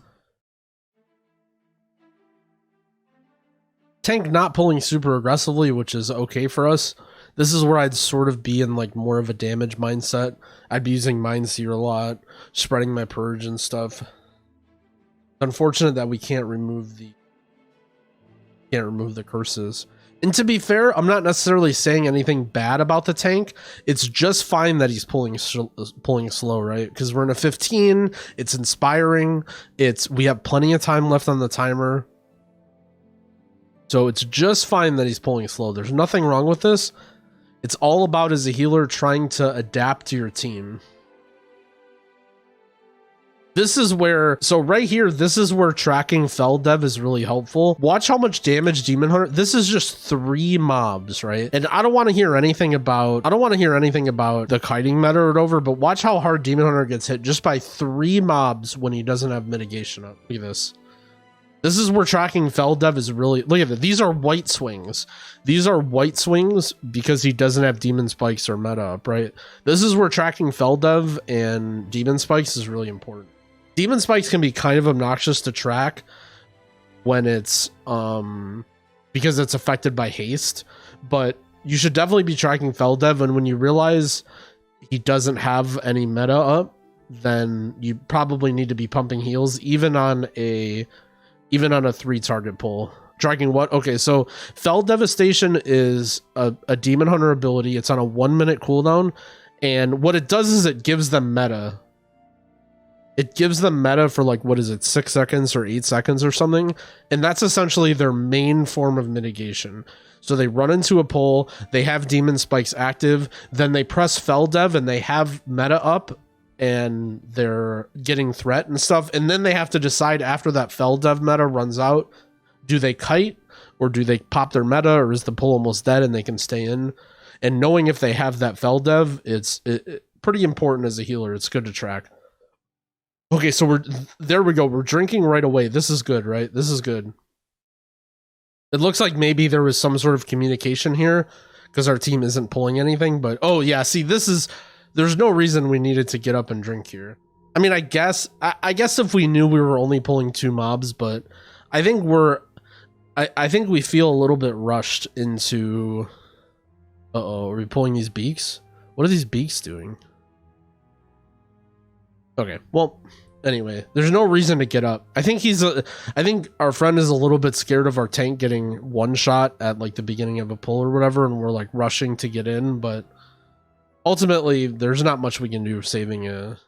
Speaker 1: Tank not pulling super aggressively, which is okay for us. This is where I'd sort of be in like more of a damage mindset. I'd be using mind seer a lot, spreading my purge and stuff. It's unfortunate that we can't remove the curses. And to be fair, I'm not necessarily saying anything bad about the tank. It's just fine that he's pulling slow, right? Because we're in a 15. It's inspiring. We have plenty of time left on the timer. So it's just fine that he's pulling slow. There's nothing wrong with this. It's all about, as a healer, trying to adapt to your team. This is where, so right here, this is where tracking Fel Dev is really helpful. Watch how much damage Demon Hunter, this is just 3 mobs, right? And I don't want to hear anything about, the kiting meta or whatever, but watch how hard Demon Hunter gets hit just by 3 mobs when he doesn't have mitigation up. Look at this. This is where tracking Fel Dev is really, look at that. These are white swings. These are white swings because he doesn't have demon spikes or meta up, right? This is where tracking Fel Dev and demon spikes is really important. Demon spikes can be kind of obnoxious to track when it's because it's affected by haste, but you should definitely be tracking Fel Dev, and when you realize he doesn't have any meta up, then you probably need to be pumping heals even on a 3 target pull. Tracking what? Okay, so Fel Devastation is a demon hunter ability. It's on a 1 minute cooldown, and what it does is it gives them meta. It gives them meta for like, what is it, 6 seconds or 8 seconds or something. And that's essentially their main form of mitigation. So they run into a pole, they have demon spikes active, then they press Fel Dev and they have meta up and they're getting threat and stuff. And then they have to decide after that Fel Dev meta runs out, do they kite or do they pop their meta, or is the pole almost dead and they can stay in? And knowing if they have that Fel Dev, it's pretty important as a healer. It's good to track. Okay, so there we go. We're drinking right away. This is good, right? This is good. It looks like maybe there was some sort of communication here because our team isn't pulling anything, but oh yeah, see, there's no reason we needed to get up and drink here. I mean, I guess if we knew we were only pulling 2 mobs, but I think I think we feel a little bit rushed into, uh-oh, are we pulling these beaks? What are these beaks doing? Okay, well, anyway, there's no reason to get up. I think I think our friend is a little bit scared of our tank getting one shot at like the beginning of a pull or whatever, and we're like rushing to get in, but ultimately there's not much we can do saving a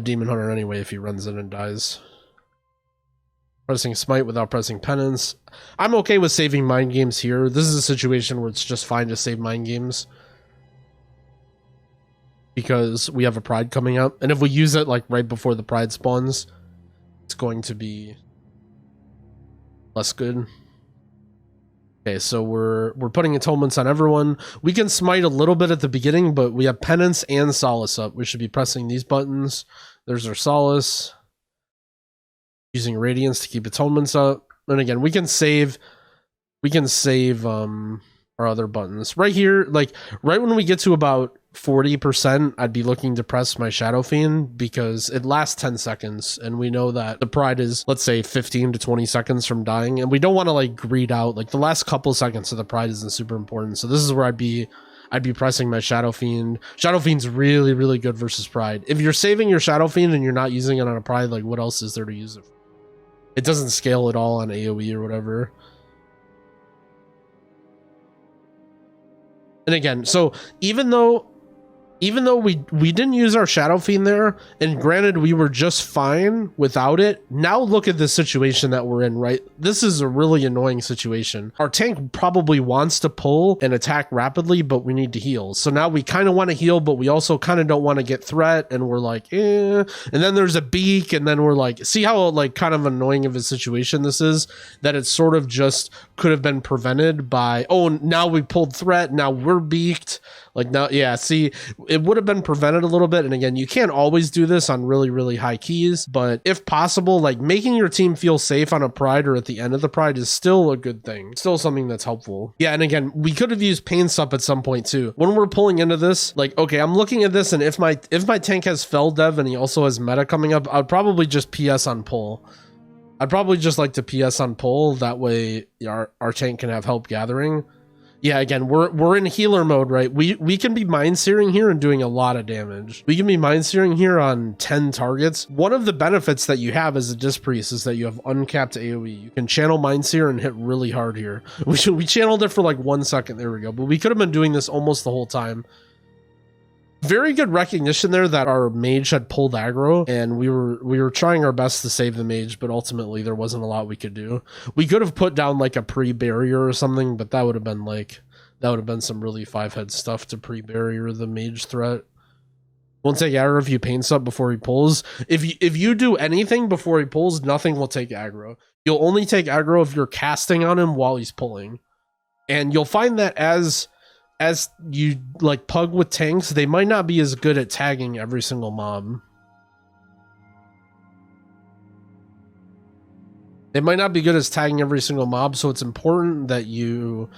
Speaker 1: demon hunter anyway if he runs in and dies. Pressing smite without pressing penance. I'm okay with saving mind games here. This is a situation where it's just fine to save mind games, because we have a pride coming up, and if we use it like right before the pride spawns, it's going to be less good. Okay, so we're putting atonements on everyone. We can smite a little bit at the beginning, but we have penance and solace up. We should be pressing these buttons. There's our solace. Using radiance to keep atonements up. And again, we can save our other buttons. Right here, like right when we get to about 40%, I'd be looking to press my Shadow Fiend because it lasts 10 seconds, and we know that the pride is, let's say, 15 to 20 seconds from dying, and we don't want to like greed out. Like the last couple seconds of the pride isn't super important, so this is where I'd be pressing my Shadow Fiend. Shadow Fiend's really, really good versus pride. If you're saving your Shadow Fiend and you're not using it on a pride, like what else is there to use it for? It doesn't scale at all on AoE or whatever. And again, so even though we didn't use our Shadow Fiend there, and granted we were just fine without it, now look at the situation that we're in, right? This is a really annoying situation. Our tank probably wants to pull and attack rapidly, but we need to heal. So now we kind of want to heal, but we also kind of don't want to get threat, and we're like, eh. And then there's a beak, and then we're like, see how like kind of annoying of a situation this is? That it sort of just could have been prevented by, oh, now we pulled threat, now we're beaked. Like now, yeah, see, it would have been prevented a little bit. And again, you can't always do this on really, really high keys, but if possible, like making your team feel safe on a pride or at the end of the pride is still a good thing. Still something that's helpful. Yeah, and again, we could have used pain sup at some point too. When we're pulling into this, like, okay, I'm looking at this, and if my tank has Fel Dev and he also has meta coming up, I'd probably just PS on pull. I'd probably just like to PS on pull. That way our tank can have help gathering. Yeah, again, we're in healer mode, right? We can be mind searing here and doing a lot of damage. We can be mind searing here on 10 targets. One of the benefits that you have as a disc priest is that you have uncapped AoE. You can channel mind seer and hit really hard here. We channeled it for like 1 second. There we go. But we could have been doing this almost the whole time. Very good recognition there that our mage had pulled aggro, and we were trying our best to save the mage, but ultimately there wasn't a lot we could do. We could have put down like a pre-barrier or something, but that would have been some really 5-head stuff to pre-barrier the mage threat. Won't take aggro if you paint up before he pulls. If you do anything before he pulls, nothing will take aggro. You'll only take aggro if you're casting on him while he's pulling. And you'll find that as you like pug with tanks, they might not be as good at tagging every single mob. They might not be good at tagging every single mob, so it's important that you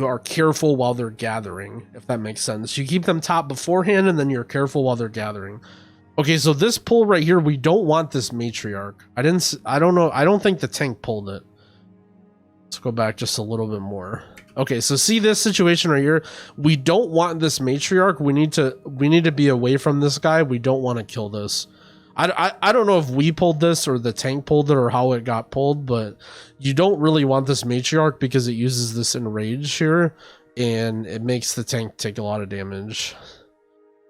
Speaker 1: are careful while they're gathering, if that makes sense. You keep them top beforehand, and then you're careful while they're gathering. Okay, so this pull right here, we don't want this matriarch. I don't know. I don't think the tank pulled it. Let's go back just a little bit more. Okay, so see this situation right here. We don't want this matriarch. We need to be away from this guy. We don't want to kill this. I don't know if we pulled this or the tank pulled it or how it got pulled, but you don't really want this matriarch because it uses this enrage here and it makes the tank take a lot of damage.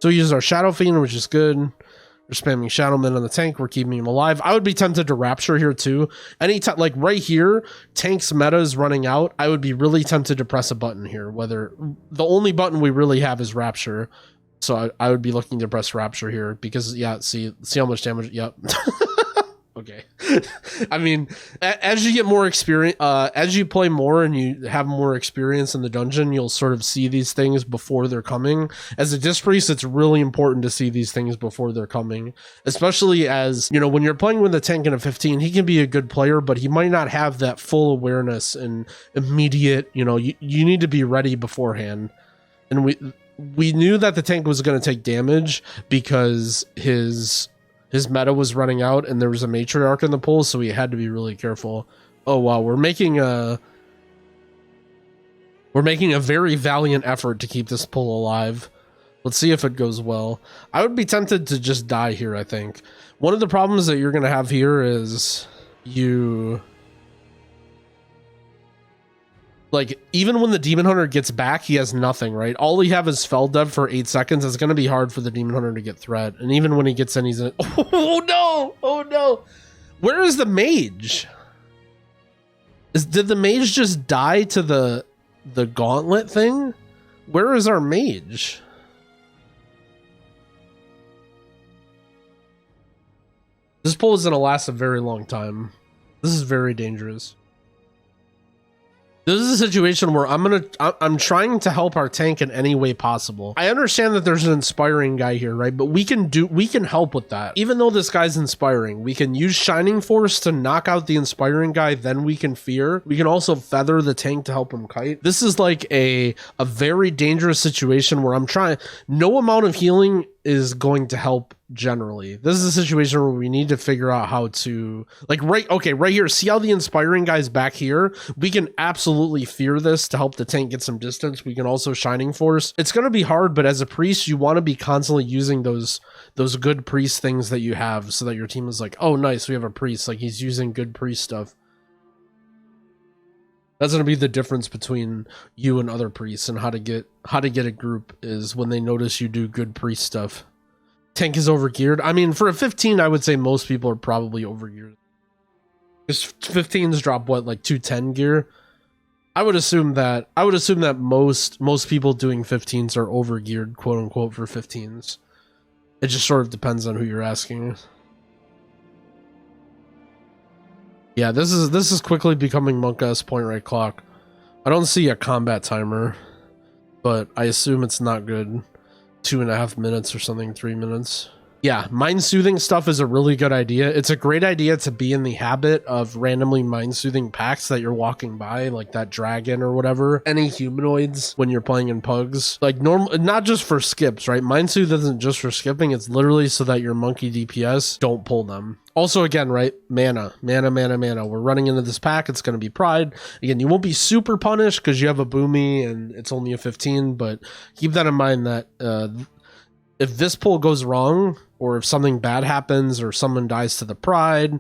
Speaker 1: So we use our Shadow Fiend, which is good. We're spamming Shadowman on the tank. We're keeping him alive. I would be tempted to Rapture here too. Anytime, like right here, tank's meta is running out. I would be really tempted to press a button here. Whether the only button we really have is Rapture. So I would be looking to press Rapture here because, yeah, see how much damage. Yep. Okay. I mean, as you get more experience, as you play more and you have more experience in the dungeon, you'll sort of see these things before they're coming. As a Disc Priest, it's really important to see these things before they're coming, especially as, you know, when you're playing with a tank in a 15, he can be a good player, but he might not have that full awareness and immediate, you know, you need to be ready beforehand. And we knew that the tank was going to take damage because his meta was running out and there was a matriarch in the pool, so we had to be really careful. Oh wow, we're making a very valiant effort to keep this pull alive. Let's see if it goes well. I would be tempted to just die here, I think. One of the problems that you're going to have here is like, even when the Demon Hunter gets back, he has nothing, right? All he have is Fel Dev for 8 seconds. It's going to be hard for the Demon Hunter to get threat. And even when he gets in, he's in... Oh, no! Oh, no! Where is the mage? Did the mage just die to the gauntlet thing? Where is our mage? This pull is going to last a very long time. This is very dangerous. This is a situation where I'm trying to help our tank in any way possible. I understand that there's an inspiring guy here, right? But we can help with that. Even though this guy's inspiring, we can use Shining Force to knock out the inspiring guy, then we can fear. We can also feather the tank to help him kite. This is like a very dangerous situation where no amount of healing is going to help generally. This is a situation where we need to figure out how to, like, right here, see how the inspiring guy's back here? We can absolutely fear this to help the tank get some distance. We can also Shining Force. It's going to be hard, but as a priest, you want to be constantly using those good priest things that you have so that your team is like, oh nice, we have a priest, like he's using good priest stuff. That's going to be the difference between you and other priests, and how to get a group is when they notice you do good priest stuff. Tank is overgeared. I mean, for a 15, I would say most people are probably overgeared. Because 15s drop what, like 210 gear? I would assume that most people doing 15s are overgeared, quote unquote, for 15s. It just sort of depends on who you're asking. Yeah, this is quickly becoming Monk-S point right clock. I don't see a combat timer, but I assume it's not good. 2.5 minutes or something, 3 minutes. Yeah, mind soothing stuff is a really good idea. It's a great idea to be in the habit of randomly mind soothing packs that you're walking by, like that dragon or whatever. Any humanoids when you're playing in pugs, like normal, not just for skips, right? Mind soothe isn't just for skipping. It's literally so that your monkey DPS don't pull them. Also, again, right? Mana. We're running into this pack. It's going to be Pride. Again, you won't be super punished because you have a Boomy and it's only a 15, but keep that in mind that if this pull goes wrong, or if something bad happens, or someone dies to the Pride,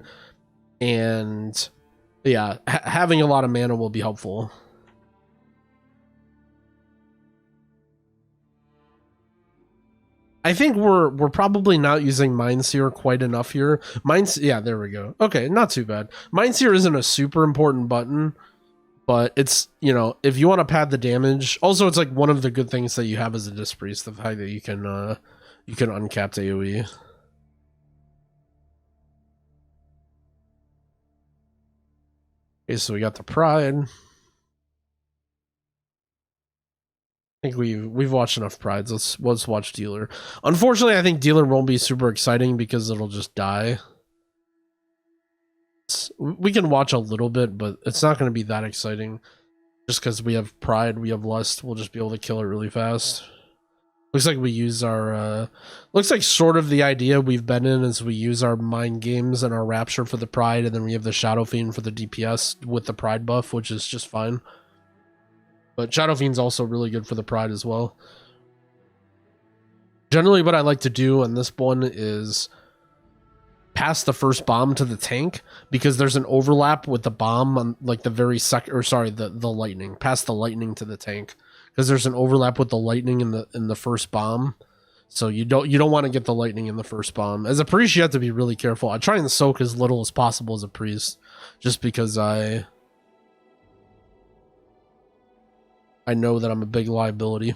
Speaker 1: and yeah, having a lot of mana will be helpful. I think we're probably not using Mindseer quite enough here. Yeah, there we go. Okay, not too bad. Mindseer isn't a super important button, but it's, you know, if you want to pad the damage. Also, it's like one of the good things that you have as a Disc Priest, the fact that you can You can uncapped AoE. Okay, so we got the Pride. I think we've watched enough Prides. Let's watch Dealer. Unfortunately, I think Dealer won't be super exciting because it'll just die. We can watch a little bit, but it's not going to be that exciting. Just because we have Pride, we have Lust, we'll just be able to kill it really fast. Looks like we use our... looks like sort of the idea we've been in is we use our Mind Games and our Rapture for the Pride, and then we have the Shadow Fiend for the DPS with the Pride buff, which is just fine. But Shadow Fiend's also really good for the Pride as well. Generally, what I like to do on this one is pass the first bomb to the tank, because there's an overlap with the bomb on like the very second, or sorry, the lightning. Pass the lightning to the tank, because there's an overlap with the lightning in the first bomb. So you don't want to get the lightning in the first bomb. As a priest, you have to be really careful. I try and soak as little as possible as a priest, just because I know that I'm a big liability.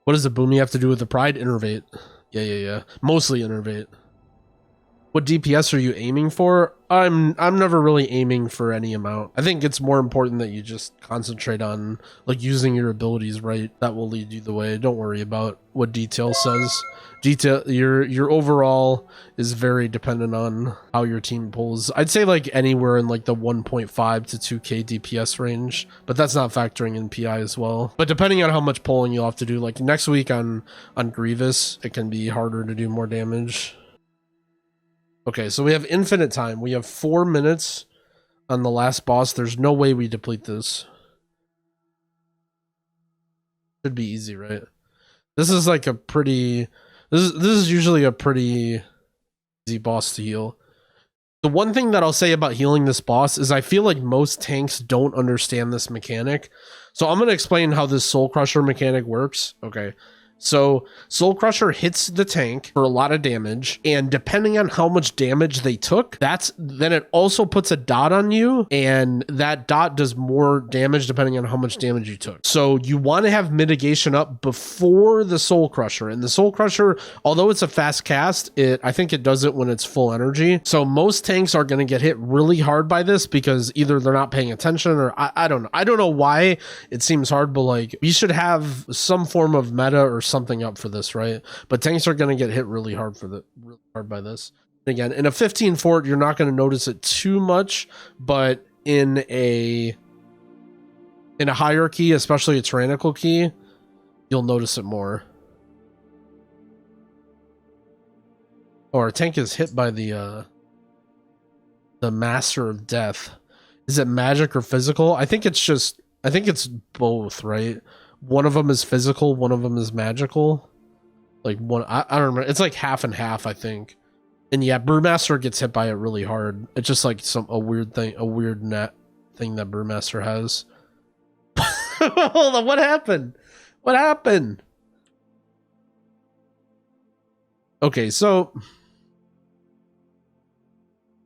Speaker 1: What does the boom you have to do with the Pride? Innervate. Yeah. Mostly innervate. What DPS are you aiming for? I'm never really aiming for any amount. I think it's more important that you just concentrate on like using your abilities right. That will lead you the way. Don't worry about what detail says. Your overall is very dependent on how your team pulls. I'd say like anywhere in like the 1.5 to 2k DPS range, but that's not factoring in PI as well. But depending on how much pulling you'll have to do, like next week on Grievous, it can be harder to do more damage. Okay, so we have infinite time. We have 4 minutes on the last boss. There's no way we deplete this. Should be easy, right? This is like a pretty... This is usually a pretty easy boss to heal. The one thing that I'll say about healing this boss is I feel like most tanks don't understand this mechanic. So I'm going to explain how this Soul Crusher mechanic works. Okay. So Soul Crusher hits the tank for a lot of damage, and depending on how much damage they took, then it also puts a dot on you, and that dot does more damage depending on how much damage you took. So you want to have mitigation up before the Soul Crusher, and the Soul Crusher, although it's a fast cast, I think it does it when it's full energy. So most tanks are going to get hit really hard by this because either they're not paying attention, or I don't know. I don't know why it seems hard, but like we should have some form of meta or something up for this, right? But tanks are going to get hit really hard by this. Again, in a 15 fort, you're not going to notice it too much, but in a hierarchy, especially a tyrannical key, you'll notice it more. Or a tank is hit by the Master of Death. Is it magic or physical? I think it's both, right? One of them is physical, one of them is magical. Like one, I don't remember. It's like half and half, I think. And yeah, Brewmaster gets hit by it really hard. It's just like a weird net thing that Brewmaster has. Hold on, what happened? What happened? Okay, so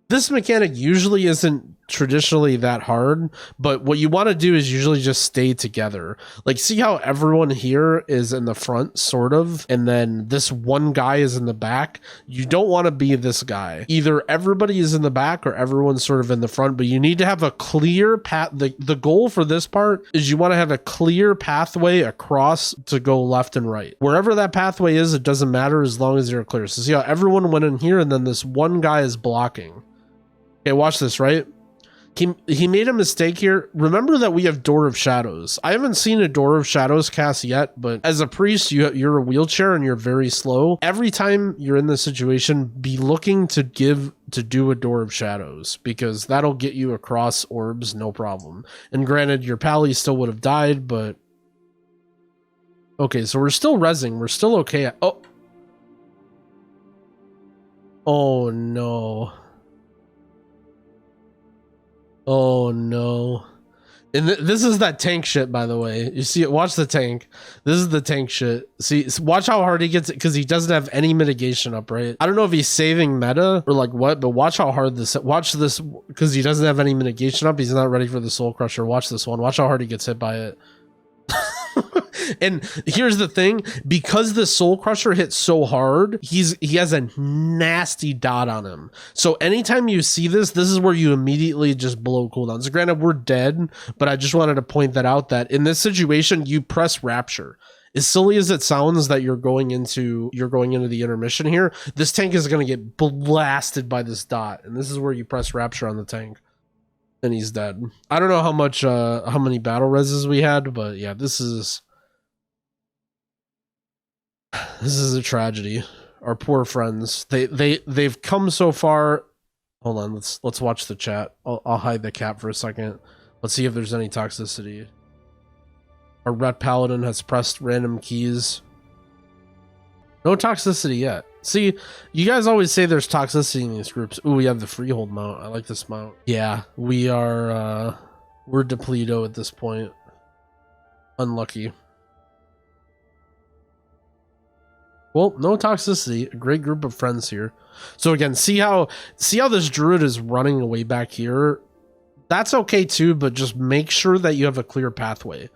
Speaker 1: this mechanic usually isn't traditionally that hard, but what you want to do is usually just stay together. Like, see how everyone here is in the front, sort of, and then this one guy is in the back? You don't want to be this guy. Either everybody is in the back or everyone's sort of in the front, but you need to have a clear path. The goal for this part is you want to have a clear pathway across to go left and right. Wherever that pathway is, it doesn't matter as long as you're clear. So see how everyone went in here and then this one guy is blocking. Okay, watch this, right? He made a mistake here. Remember that we have Door of Shadows. I haven't seen a Door of Shadows cast yet, but as a priest, you're a wheelchair and you're very slow. Every time you're in this situation, be looking to do a Door of Shadows, because that'll get you across orbs, no problem. And granted, your pally still would have died, but... Okay, so we're still rezzing. We're still okay. Oh, no. Oh no. And this is that tank shit, by the way. You see it? Watch the tank. This is the tank shit. See, watch how hard he gets it, because he doesn't have any mitigation up, right? I don't know if he's saving meta or like what, but watch how hard watch this, because he doesn't have any mitigation up. He's not ready for the Soul Crusher. Watch this one. Watch how hard he gets hit by it. And here's the thing, because the Soul Crusher hits so hard, he has a nasty dot on him. So anytime you see this is where you immediately just blow cooldowns. Granted, we're dead, but I just wanted to point that out, that in this situation, you press Rapture. As silly as it sounds that you're going into the intermission here, this tank is going to get blasted by this dot, and this is where you press Rapture on the tank, and he's dead. I don't know how many battle reses we had, but yeah, this is a tragedy. Our poor friends. They've come so far. Hold on, let's watch the chat. I'll hide the cap for a second. Let's see if there's any toxicity. Our Ret Paladin has pressed random keys. No toxicity yet. See, you guys always say there's toxicity in these groups. Ooh, we have the Freehold mount. I like this mount. Yeah, we're depleto at this point. Unlucky. Well, no toxicity. A great group of friends here. So again, see how this druid is running away back here? That's okay too, but just make sure that you have a clear pathway.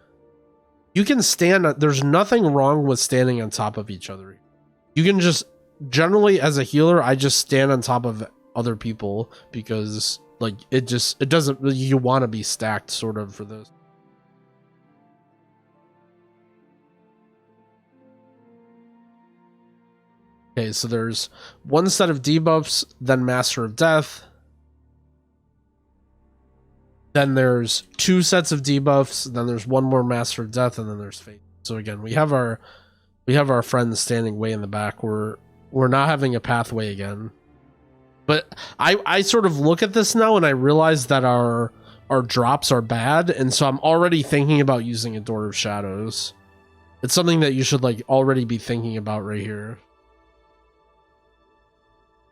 Speaker 1: You can stand, there's nothing wrong with standing on top of each other. You can just, generally as a healer, I just stand on top of other people because like it doesn't, you want to be stacked sort of for this. Okay, so there's one set of debuffs, then Master of Death. Then there's two sets of debuffs, then there's one more Master of Death, and then there's Fate. So again, we have our friends standing way in the back. We're not having a pathway again. But I sort of look at this now and I realize that our drops are bad, and so I'm already thinking about using a Door of Shadows. It's something that you should like already be thinking about right here.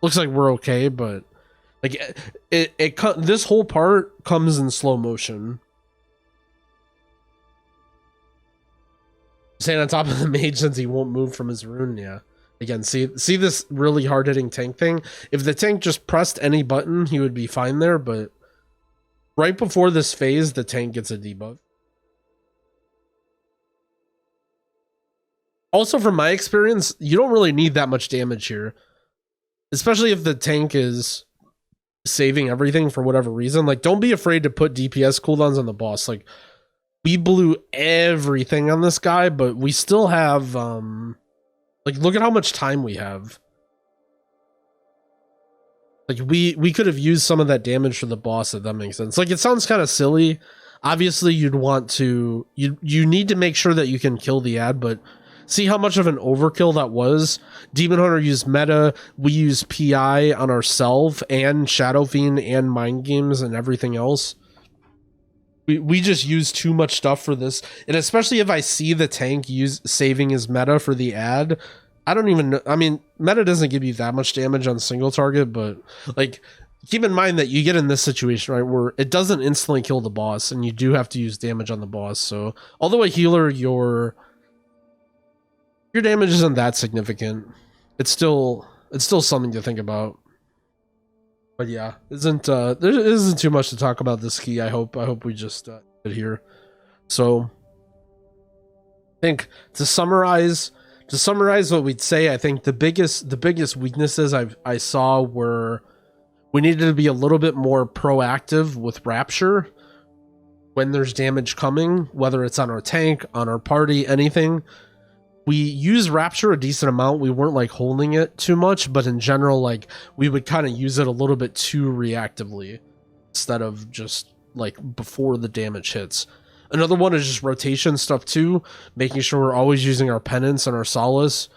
Speaker 1: Looks like we're okay, but like this whole part comes in slow motion. Staying on top of the mage since he won't move from his rune. Yeah. Again, see this really hard hitting tank thing. If the tank just pressed any button, he would be fine there. But right before this phase, the tank gets a debuff. Also, from my experience, you don't really need that much damage here, especially if the tank is saving everything for whatever reason. Like, don't be afraid to put DPS cooldowns on the boss. Like, we blew everything on this guy, but we still have like, look at how much time we have. Like, we could have used some of that damage for the boss, if that makes sense. Like, it sounds kind of silly. Obviously, you'd want to, you need to make sure that you can kill the ad, but see how much of an overkill that was? Demon Hunter used meta, we used PI on ourselves, and Shadow Fiend, and Mind Games, and everything else. We just use too much stuff for this. And especially if I see the tank saving his meta for the ad, I don't even know. I mean, meta doesn't give you that much damage on single target, but like, keep in mind that you get in this situation, right, where it doesn't instantly kill the boss, and you do have to use damage on the boss. So although a healer, your damage isn't that significant, it's still something to think about. But yeah, there isn't too much to talk about this key. I hope we just get here. So I think to summarize what we'd say, I think the biggest weaknesses I saw were we needed to be a little bit more proactive with Rapture when there's damage coming, whether it's on our tank, on our party, anything. We use Rapture a decent amount. We weren't like holding it too much, but in general, like, we would kind of use it a little bit too reactively instead of just like before the damage hits. Another one is just rotation stuff too, making sure we're always using our penance and our solace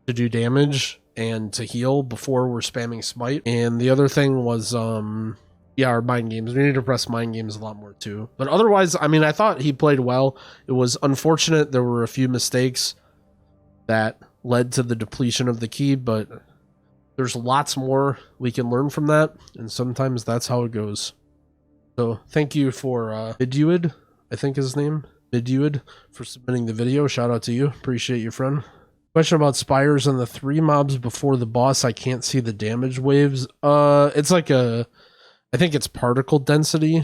Speaker 1: to do damage and to heal before we're spamming smite. And the other thing was yeah, our mind games. We need to press mind games a lot more too. But otherwise, I mean, I thought he played well. It was unfortunate there were a few mistakes that led to the depletion of the key, but there's lots more we can learn from that, and sometimes that's how it goes. So thank you for Miduid, I think his name, Miduid, for submitting the video. Shout out to you. Appreciate you, friend. Question about spires and the 3 mobs before the boss. I can't see the damage waves. It's like I think it's particle density,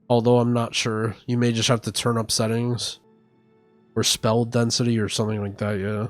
Speaker 1: although I'm not sure. You may just have to turn up settings Or spell density or something like that, yeah.